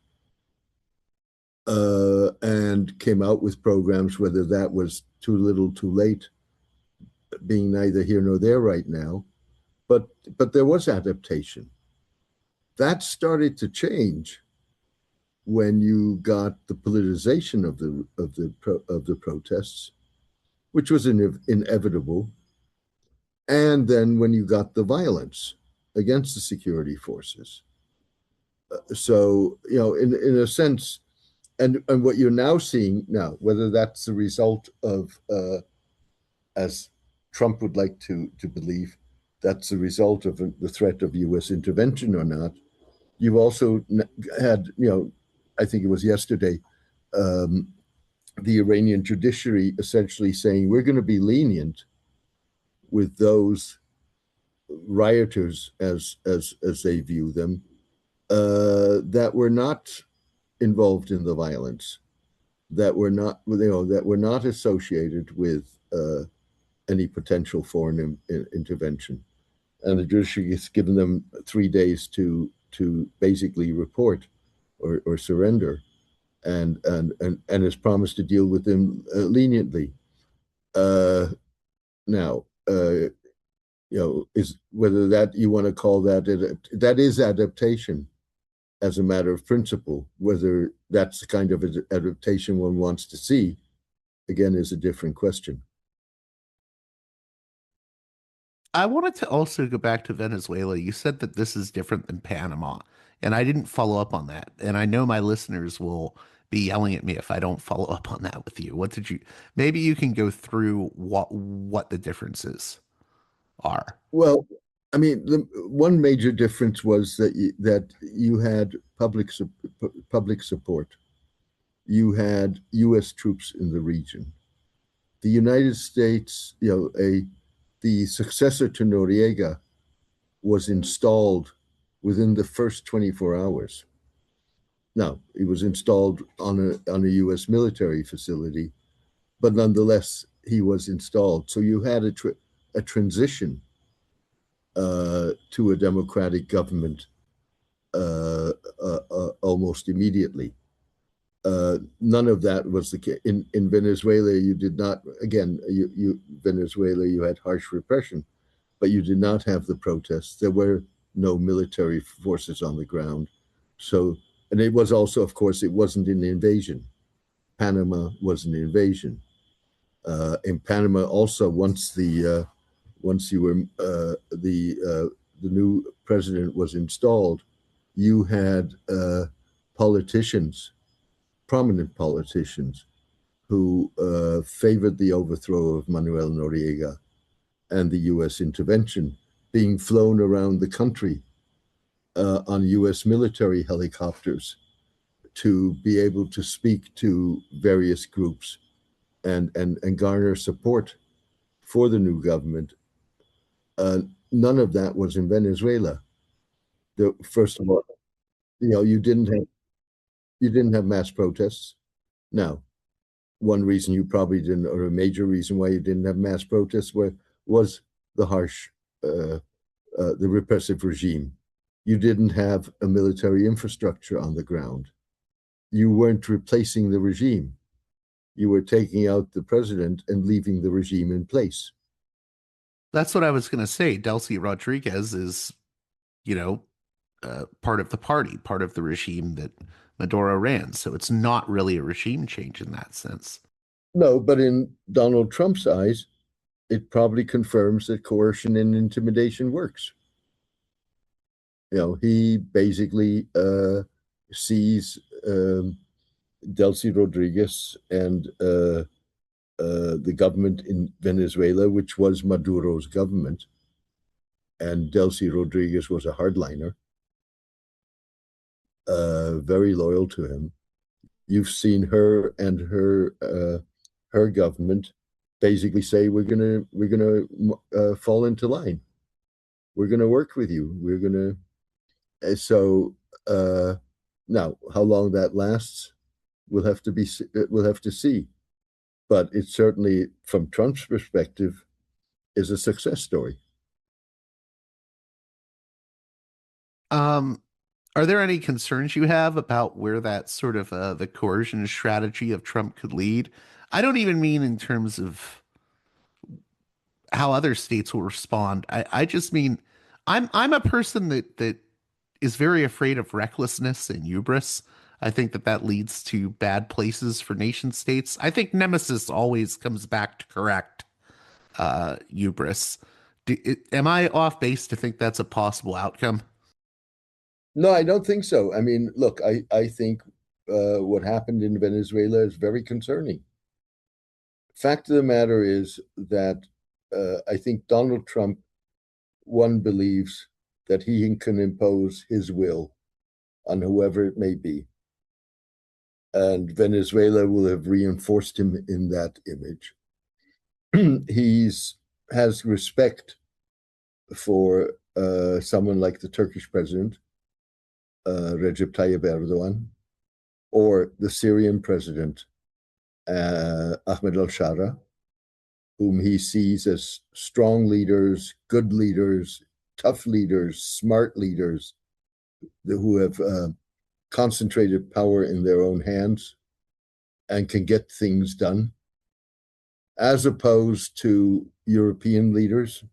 and came out with programs, whether that was too little, too late, being neither here nor there right now. But there was adaptation. That started to change when you got the politicization of the protests, which was inevitable, and then when you got the violence against the security forces. So in a sense, and what you're now seeing now, whether that's the result of, as Trump would like to believe, that's the result of the threat of U.S. intervention or not. You've also had, I think it was yesterday, the Iranian judiciary essentially saying we're going to be lenient with those rioters, as they view them, that were not involved in the violence, that were not associated with any potential foreign intervention, and the judiciary has given them 3 days to basically report or surrender, and has promised to deal with them leniently. Now, is whether that you want to call that is adaptation as a matter of principle. Whether that's the kind of adaptation one wants to see, again, is a different question. I wanted to also go back to Venezuela. You said that this is different than Panama, and I didn't follow up on that. And I know my listeners will be yelling at me if I don't follow up on that with you. Maybe you can go through what the differences are. Well, I mean, the one major difference was that you had public support. You had U.S. troops in the region. The United States, the successor to Noriega, was installed within the first 24 hours. Now, he was installed on a U.S. military facility, but nonetheless, he was installed. So you had a transition to a democratic government almost immediately. None of that was the case in Venezuela. You did not. Again, Venezuela, you had harsh repression, but you did not have the protests. There were no military forces on the ground. So, and it was also, of course, it wasn't an invasion. Panama was an invasion. In Panama, also, once you were the new president was installed, you had politicians, prominent politicians, who favored the overthrow of Manuel Noriega and the U.S. intervention, being flown around the country on U.S. military helicopters to be able to speak to various groups and garner support for the new government. None of that was in Venezuela. First of all, you didn't have mass protests. Now, one reason you probably didn't, or a major reason why you didn't have mass protests, was the harsh, the repressive regime. You didn't have a military infrastructure on the ground. You weren't replacing the regime. You were taking out the president and leaving the regime in place. That's what I was going to say. Delcy Rodriguez is, you know, part of the party, part of the regime that Maduro ran. So it's not really a regime change in that sense. No, but in Donald Trump's eyes, it probably confirms that coercion and intimidation works. He basically sees Delcy Rodriguez and the government in Venezuela, which was Maduro's government, and Delcy Rodriguez was a hardliner, very loyal to him. You've seen her and her government basically say, we're gonna fall into line. We're gonna work with you. We're gonna. So now, how long that lasts, we'll have to see. But it certainly, from Trump's perspective, is a success story. Are there any concerns you have about where that sort of the coercion strategy of Trump could lead? I don't even mean in terms of how other states will respond. I just mean I'm a person that is very afraid of recklessness and hubris. I think that leads to bad places for nation states. I think nemesis always comes back to correct hubris. Am I off base to think that's a possible outcome? No, I don't think so. I mean, look, I think what happened in Venezuela is very concerning. Fact of the matter is that I think Donald Trump, one, believes that he can impose his will on whoever it may be. And Venezuela will have reinforced him in that image. Has respect for someone like the Turkish president, Recep Tayyip Erdogan, or the Syrian president, Ahmed al-Shara, whom he sees as strong leaders, good leaders, tough leaders, smart leaders who have concentrated power in their own hands and can get things done, as opposed to European leaders,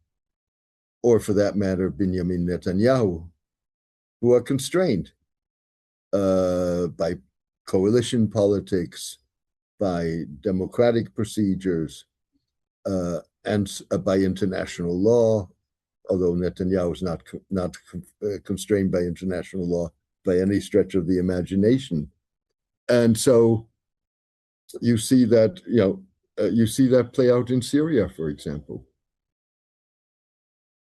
or for that matter, Benjamin Netanyahu, who are constrained by coalition politics, by democratic procedures, and by international law, although Netanyahu is not constrained by international law by any stretch of the imagination. And so you see that, play out in Syria, for example.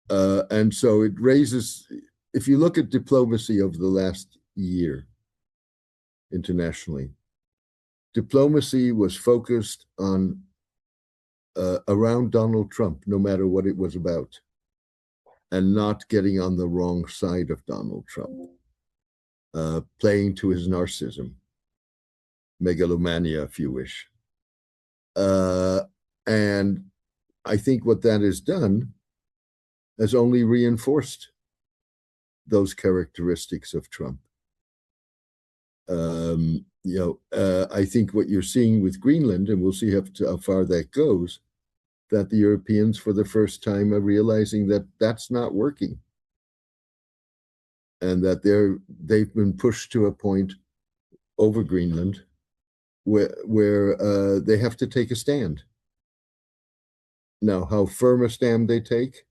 And so it raises, if you look at diplomacy over the last year internationally, diplomacy was focused on around Donald Trump, no matter what it was about, and not getting on the wrong side of Donald Trump. playing to his narcissism, megalomania, if you wish. And I think what that has done has only reinforced those characteristics of Trump. I think what you're seeing with Greenland, and we'll see how far that goes, that the Europeans for the first time are realizing that that's not working, and that they've been pushed to a point over Greenland where they have to take a stand. Now, how firm a stand they take,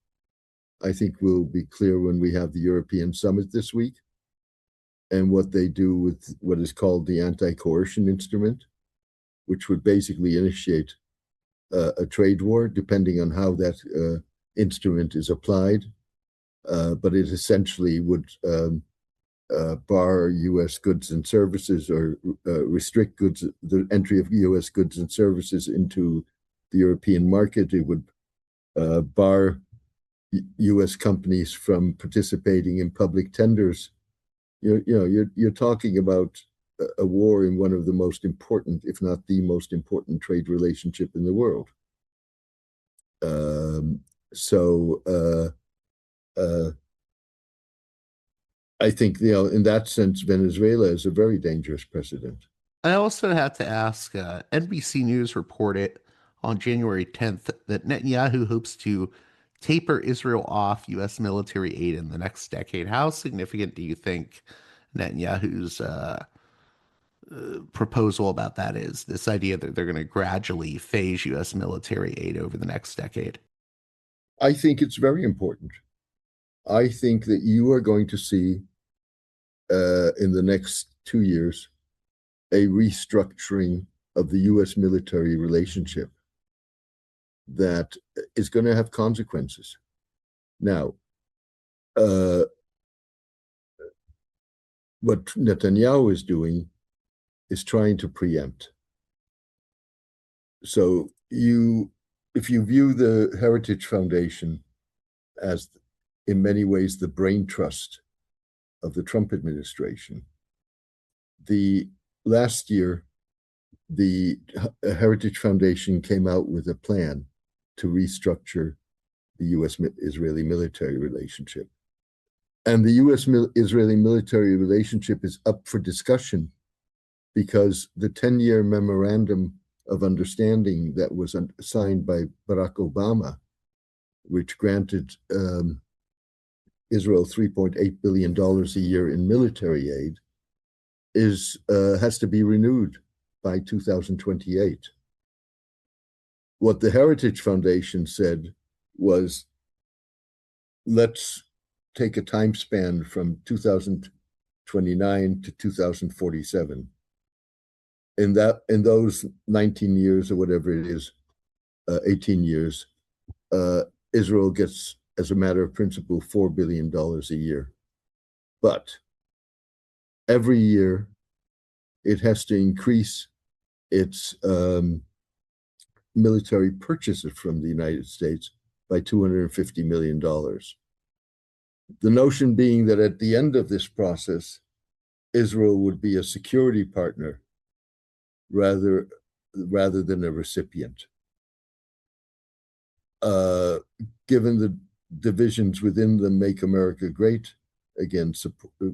I think will be clear when we have the European summit this week, and what they do with what is called the anti-coercion instrument, which would basically initiate a trade war, depending on how that instrument is applied. But it essentially would bar U.S. goods and services, or restrict the entry of U.S. goods and services into the European market. It would bar U.S. companies from participating in public tenders. You're talking about a war in one of the most important, if not the most important, trade relationship in the world. I think, in that sense, Venezuela is a very dangerous precedent. I also had to ask, NBC News reported on January 10th that Netanyahu hopes to taper Israel off U.S. military aid in the next decade. How significant do you think Netanyahu's proposal about that is? This idea that they're going to gradually phase U.S. military aid over the next decade? I think it's very important. I think that you are going to see in the next 2 years a restructuring of the U.S. military relationship that is going to have consequences. Now, what Netanyahu is doing is trying to preempt. So if you view the Heritage Foundation as, in many ways, the brain trust of the Trump administration, last year, the Heritage Foundation came out with a plan to restructure the U.S.-Israeli military relationship. And the U.S.-Israeli military relationship is up for discussion because the 10-year memorandum of understanding that was signed by Barack Obama, which granted Israel $3.8 billion a year in military aid, has to be renewed by 2028. What the Heritage Foundation said was, let's take a time span from 2029 to 2047. In those 19 years or whatever it is, 18 years, Israel gets, as a matter of principle, $4 billion a year. But every year, it has to increase its military purchases from the United States by $250 million. The notion being that at the end of this process, Israel would be a security partner rather than a recipient. Given the divisions within the Make America Great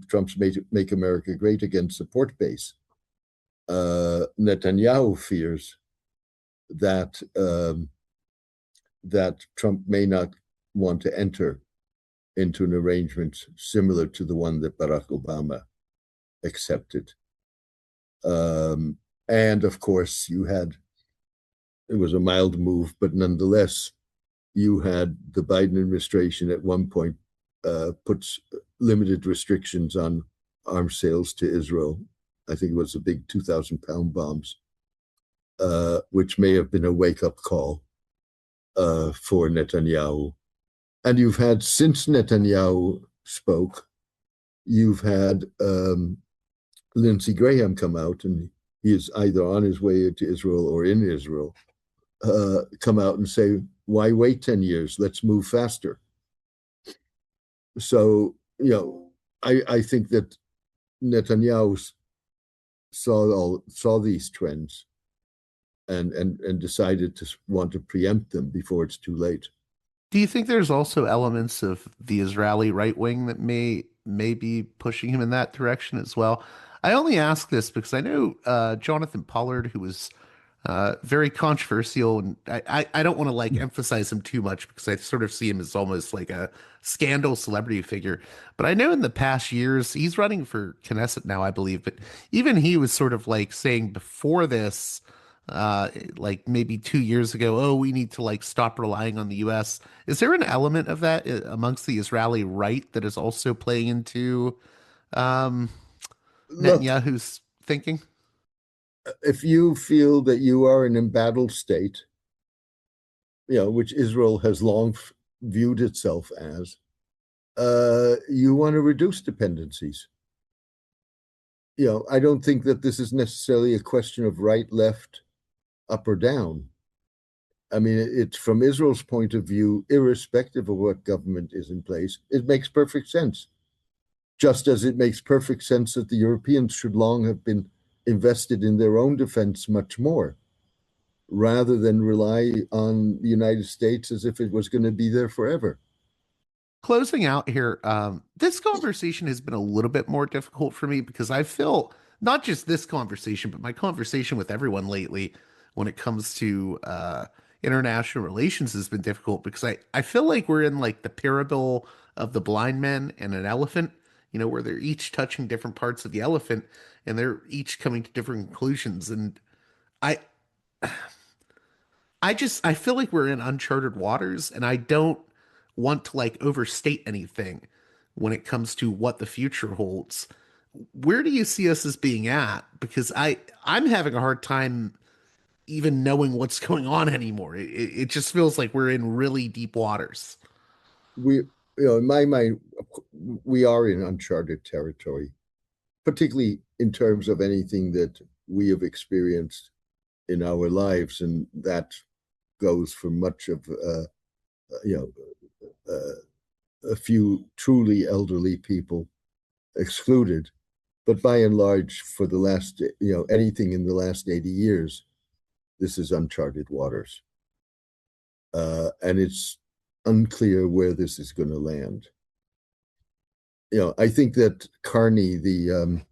Trump's Make America Great Again support base, Netanyahu fears that Trump may not want to enter into an arrangement similar to the one that Barack Obama accepted. And of course, it was a mild move, but nonetheless, you had the Biden administration at one point puts limited restrictions on arms sales to Israel. I think it was the big 2,000-pound bombs, which may have been a wake-up call for Netanyahu. And you've had, since Netanyahu spoke, you've had Lindsey Graham come out, and he is either on his way to Israel or in Israel, come out and say, why wait 10 years? Let's move faster. So, I think that Netanyahu saw these trends and decided to want to preempt them before it's too late. Do you think there's also elements of the Israeli right wing that may be pushing him in that direction as well? I only ask this because I know Jonathan Pollard, who was very controversial, and I don't want to like emphasize him too much because I sort of see him as almost like a scandal celebrity figure. But I know in the past years he's running for Knesset now, I believe. But even he was sort of like saying before this, like maybe 2 years ago, oh, we need to like stop relying on the U.S. Is there an element of that amongst the Israeli right that is also playing into um, Look, Netanyahu's thinking? if you feel that you are an embattled state, which Israel has long viewed itself as, you want to reduce dependencies. I don't think that this is necessarily a question of right, left, up, or down. I mean, it's from Israel's point of view, irrespective of what government is in place, it makes perfect sense. Just as it makes perfect sense that the Europeans should long have been invested in their own defense much more, rather than rely on the United States as if it was going to be there forever. Closing out here, this conversation has been a little bit more difficult for me because I feel not just this conversation, but my conversation with everyone lately when it comes to international relations has been difficult because I feel like we're in like the parable of the blind man and an elephant, where they're each touching different parts of the elephant and they're each coming to different conclusions. And I I feel like we're in uncharted waters and I don't want to like overstate anything when it comes to what the future holds. Where do you see us as being at? Because I'm having a hard time even knowing what's going on anymore. It just feels like we're in really deep waters. We, in my mind, we are in uncharted territory, particularly in terms of anything that we have experienced in our lives, and that goes for much of you know a few truly elderly people excluded, but by and large, for the last anything in the last 80 years, this is uncharted waters, and it's unclear where this is going to land. I think that Carney, the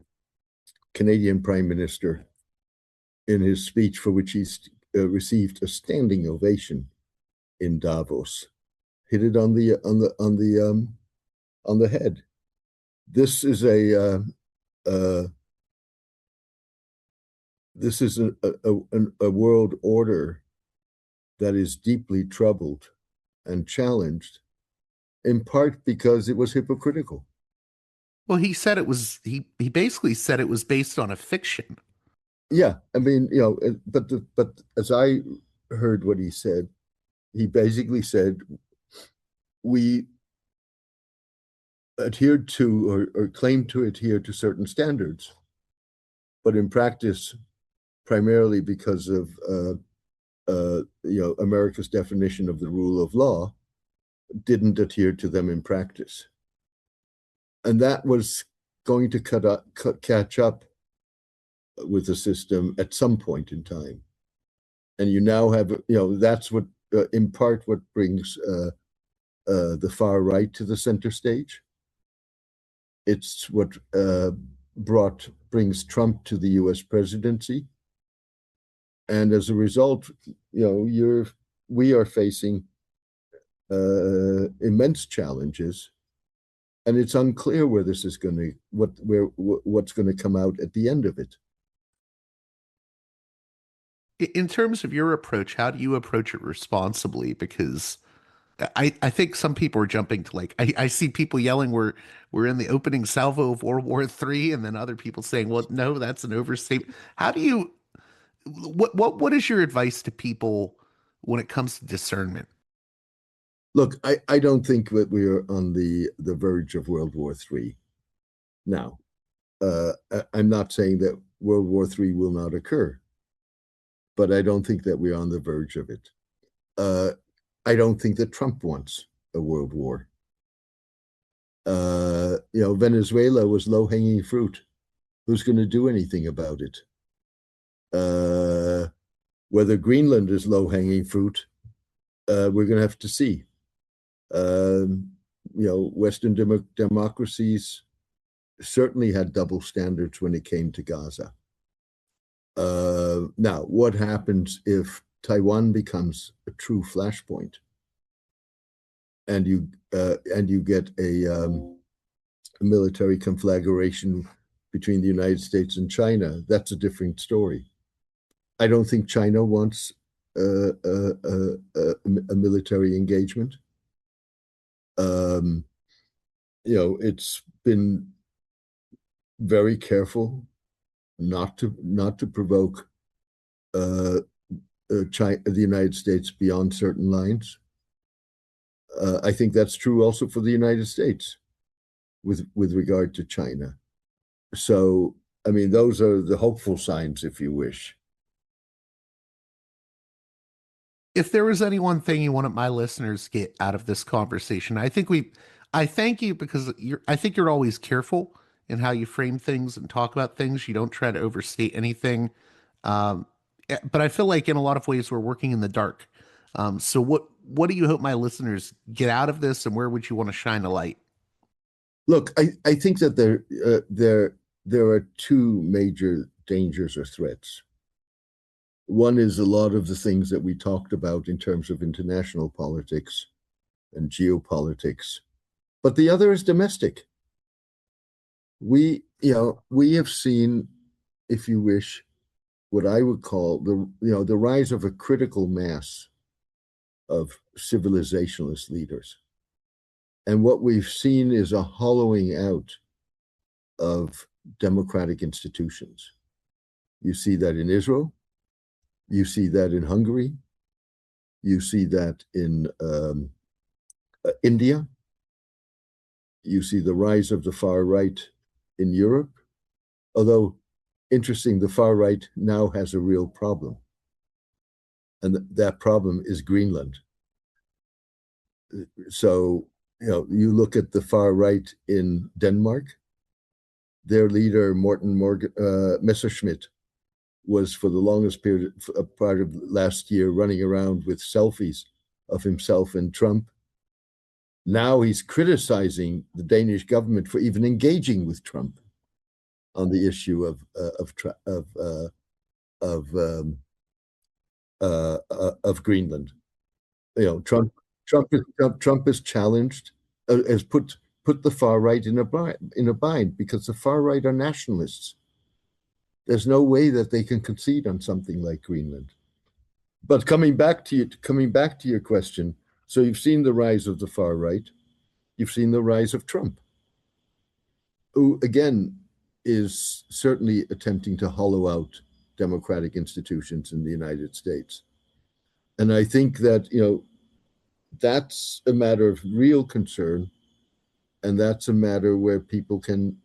Canadian Prime Minister, in his speech for which he's received a standing ovation in Davos, hit it on the head. This is a world order that is deeply troubled and challenged, in part because it was hypocritical. Well, he said it was he basically said it was based on a fiction. Yeah, I mean, but as I heard what he said, he basically said we adhered to or claimed to adhere to certain standards, but in practice, primarily because of America's definition of the rule of law, didn't adhere to them in practice, and that was going to catch up with the system at some point in time. And you now have, that's what, in part, what brings the far right to the center stage. It's what brings Trump to the U.S. presidency. And as a result, we are facing immense challenges, and it's unclear where this is going to, what's going to come out at the end of it. In terms of your approach, how do you approach it responsibly? Because I think some people are jumping to like I see people yelling we're in the opening salvo of World War III, and then other people saying, well, no, that's an overstatement. How do you what is your advice to people when it comes to discernment? Look, I don't think that we are on the verge of World War III now. I'm not saying that World War III will not occur, but I don't think that we're on the verge of it. I don't think that Trump wants a world war. Venezuela was low-hanging fruit. Who's going to do anything about it? Whether Greenland is low-hanging fruit, we're going to have to see. Western democracies certainly had double standards when it came to Gaza. Now, what happens if Taiwan becomes a true flashpoint, and you get a military conflagration between the United States and China? That's a different story. I don't think China wants a military engagement. It's been very careful not to provoke the United States beyond certain lines. I think that's true also for the United States with regard to China. So, I mean, those are the hopeful signs, if you wish. If there was any one thing you wanted my listeners to get out of this conversation, I thank you because I think you're always careful in how you frame things and talk about things. You don't try to overstate anything. But I feel like in a lot of ways we're working in the dark. So what do you hope my listeners get out of this, and where would you want to shine a light? Look, I think that there are two major dangers or threats. One is a lot of the things that we talked about in terms of international politics and geopolitics, but the other is domestic. We have seen, if you wish, what I would call the rise of a critical mass of civilizationalist leaders. And what we've seen is a hollowing out of democratic institutions. You see that in Israel. You see that in Hungary. You see that in India. You see the rise of the far right in Europe. Although, interesting, the far right now has a real problem. And that problem is Greenland. So, you look at the far right in Denmark, their leader, Morten Messerschmidt, was for the longest period, part of last year, running around with selfies of himself and Trump. Now he's criticizing the Danish government for even engaging with Trump on the issue of Greenland. Trump has challenged, has put the far right in a bind because the far right are nationalists. There's no way that they can concede on something like Greenland. But coming back to your question, so you've seen the rise of the far right, you've seen the rise of Trump, who again is certainly attempting to hollow out democratic institutions in the United States. And I think that that's a matter of real concern, and that's a matter where people can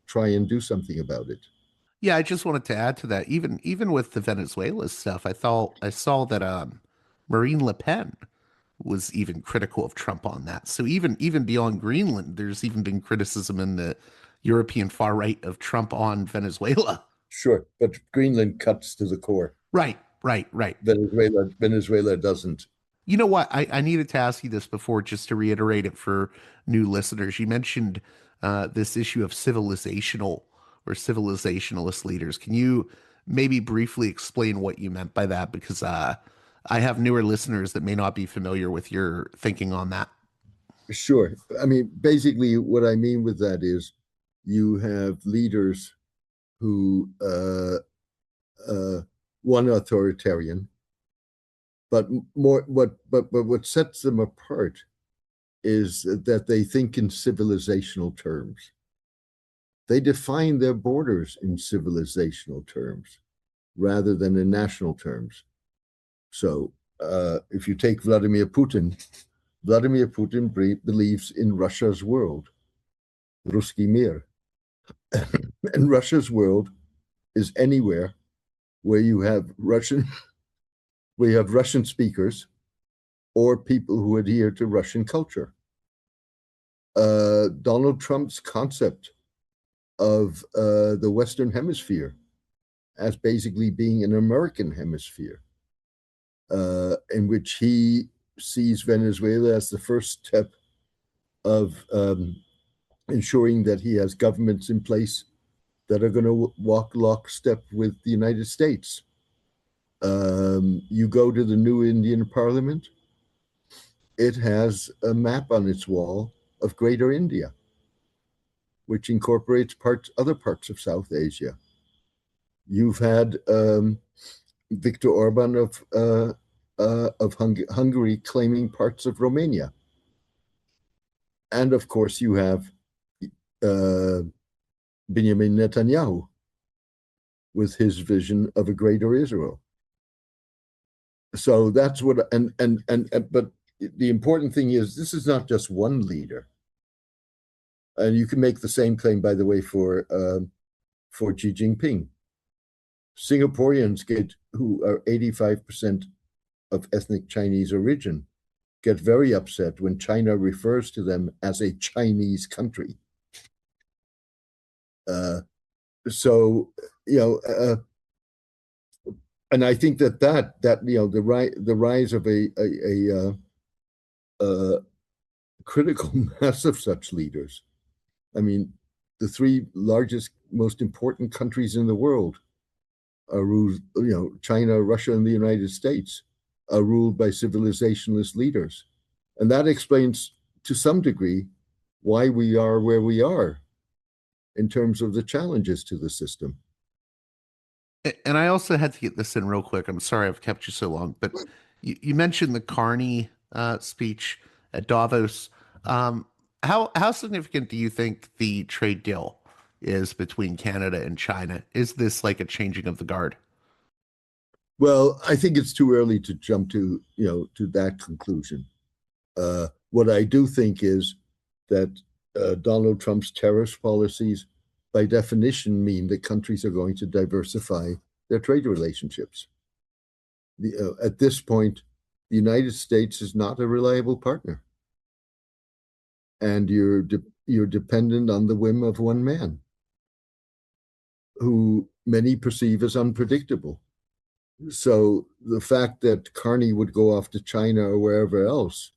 try and do something about it. Yeah, I just wanted to add to that. Even with the Venezuela stuff, I saw that Marine Le Pen was even critical of Trump on that. So even beyond Greenland, there's even been criticism in the European far right of Trump on Venezuela. Sure, but Greenland cuts to the core. Right. Venezuela doesn't. You know what? I needed to ask you this before, just to reiterate it for new listeners. You mentioned this issue of civilizational or civilizationalist leaders. Can you maybe briefly explain what you meant by that? Because I have newer listeners that may not be familiar with your thinking on that. Sure. I mean, basically, what I mean with that is you have leaders who, one authoritarian, but what sets them apart is that they think in civilizational terms. They define their borders in civilizational terms rather than in national terms. So if you take Vladimir Putin believes in Russia's world, Ruski Mir. And Russia's world is anywhere where you have Russian speakers or people who adhere to Russian culture. Donald Trump's concept of the Western Hemisphere as basically being an American hemisphere, in which he sees Venezuela as the first step of ensuring that he has governments in place that are going to walk lockstep with the United States. You go to the new Indian Parliament, it has a map on its wall of Greater India, which incorporates other parts of South Asia. You've had Viktor Orban of Hungary claiming parts of Romania. And of course, you have Benjamin Netanyahu with his vision of a greater Israel. So that's what, but the important thing is, this is not just one leader. And you can make the same claim, by the way, for Xi Jinping. Singaporeans who are 85% of ethnic Chinese origin, get very upset when China refers to them as a Chinese country. So, and I think that the rise of a critical mass of such leaders. I mean, the three largest, most important countries in the world are ruled, China, Russia, and the United States are ruled by civilizationalist leaders. And that explains to some degree why we are where we are in terms of the challenges to the system. And I also had to get this in real quick. I'm sorry I've kept you so long, but you mentioned the Carney speech at Davos. How significant do you think the trade deal is between Canada and China? Is this like a changing of the guard? Well, I think it's too early to jump to that conclusion. What I do think is that Donald Trump's tariff policies, by definition, mean that countries are going to diversify their trade relationships. At this point, the United States is not a reliable partner, and you're dependent on the whim of one man, who many perceive as unpredictable. So the fact that Carney would go off to China or wherever else,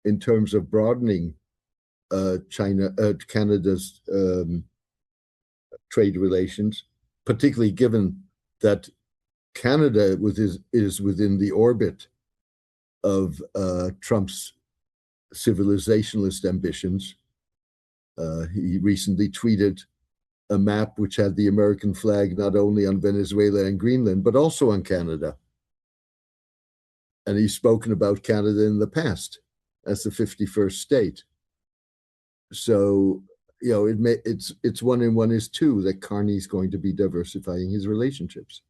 in terms of broadening Canada's trade relations, particularly given that Canada is within the orbit of Trump's civilizationalist ambitions. He recently tweeted a map which had the American flag not only on Venezuela and Greenland, but also on Canada. And he's spoken about Canada in the past as the 51st state. So, it's 1 and 1 is 2 that Carney's going to be diversifying his relationships.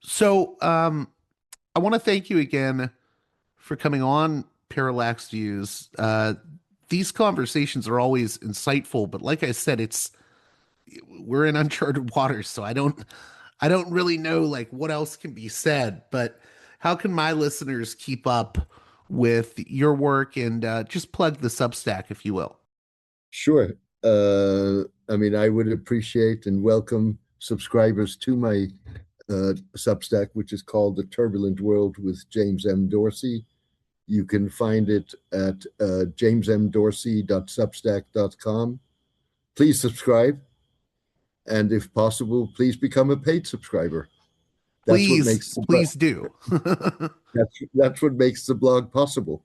So I want to thank you again for coming on Parallax Views. These conversations are always insightful, but like I said, we're in uncharted waters, so I don't really know like what else can be said. But how can my listeners keep up with your work, and just plug the Substack, if you will? Sure. I would appreciate and welcome subscribers to my Substack, which is called The Turbulent World with James M. Dorsey. You can find it at jamesmdorsey.substack.com. Please subscribe. And if possible, please become a paid subscriber. Please do. That's what makes the blog possible.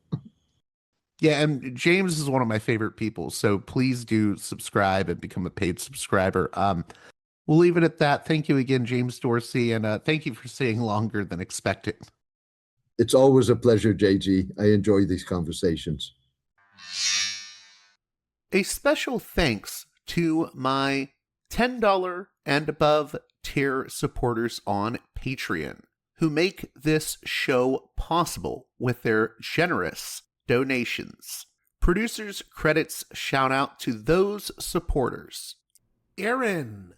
Yeah, and James is one of my favorite people, so please do subscribe and become a paid subscriber. We'll leave it at that. Thank you again, James Dorsey, and thank you for staying longer than expected. It's always a pleasure, JG. I enjoy these conversations. A special thanks to my $10 and above tier supporters on Patreon, who make this show possible with their generous donations. Producers' credits shout out to those supporters: Aaron,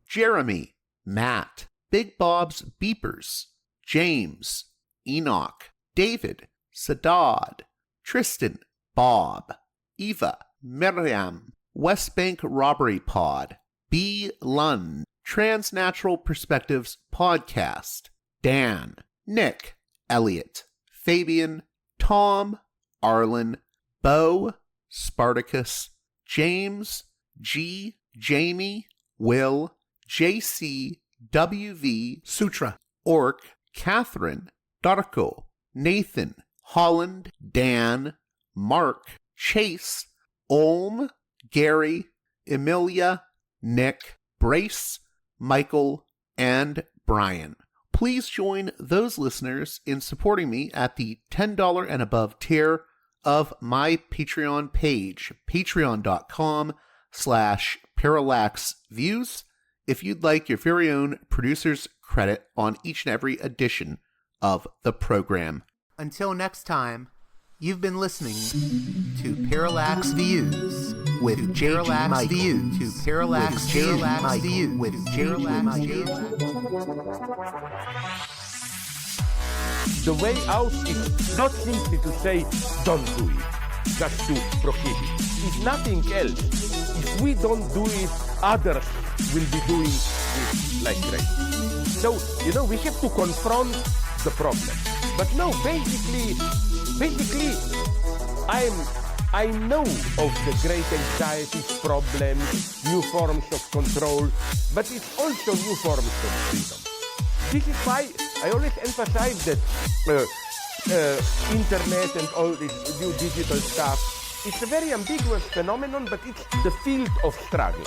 Jeremy, Matt, Big Bob's Beepers, James, Enoch, David, Sadad, Tristan, Bob, Eva, Miriam, West Bank Robbery Pod, B. Lund, Transnatural Perspectives Podcast, Dan, Nick, Elliot, Fabian, Tom, Arlen, Bo, Spartacus, James, G, Jamie, Will, JC, WV, Sutra, Orc, Catherine, Darko, Nathan, Holland, Dan, Mark, Chase, Olm, Gary, Emilia, Nick, Brace, Michael, and Brian. Please join those listeners in supporting me at the $10 and above tier of my Patreon page, patreon.com/Parallax Views, if you'd like your very own producer's credit on each and every edition of the program. Until next time, you've been listening to Parallax Views with Parallax Views to Parallax Views with Parallax Views. The way out is not simply to say, don't do it, just to prohibit. It's nothing else. If we don't do it, others will be doing it like crazy. So, we have to confront the problem. But no, basically, I know of the great anxieties, problems, new forms of control, but it's also new forms of freedom. This is why I always emphasize that internet and all this new digital stuff, it's a very ambiguous phenomenon, but it's the field of struggle.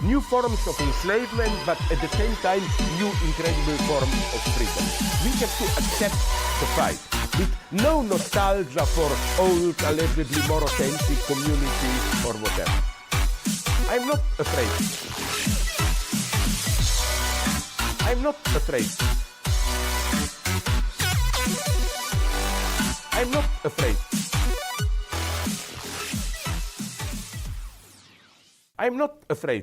New forms of enslavement, but at the same time, new incredible forms of freedom. We have to accept the fight with no nostalgia for old, allegedly more authentic communities or whatever. I'm not afraid. I'm not afraid. I'm not afraid. I'm not afraid.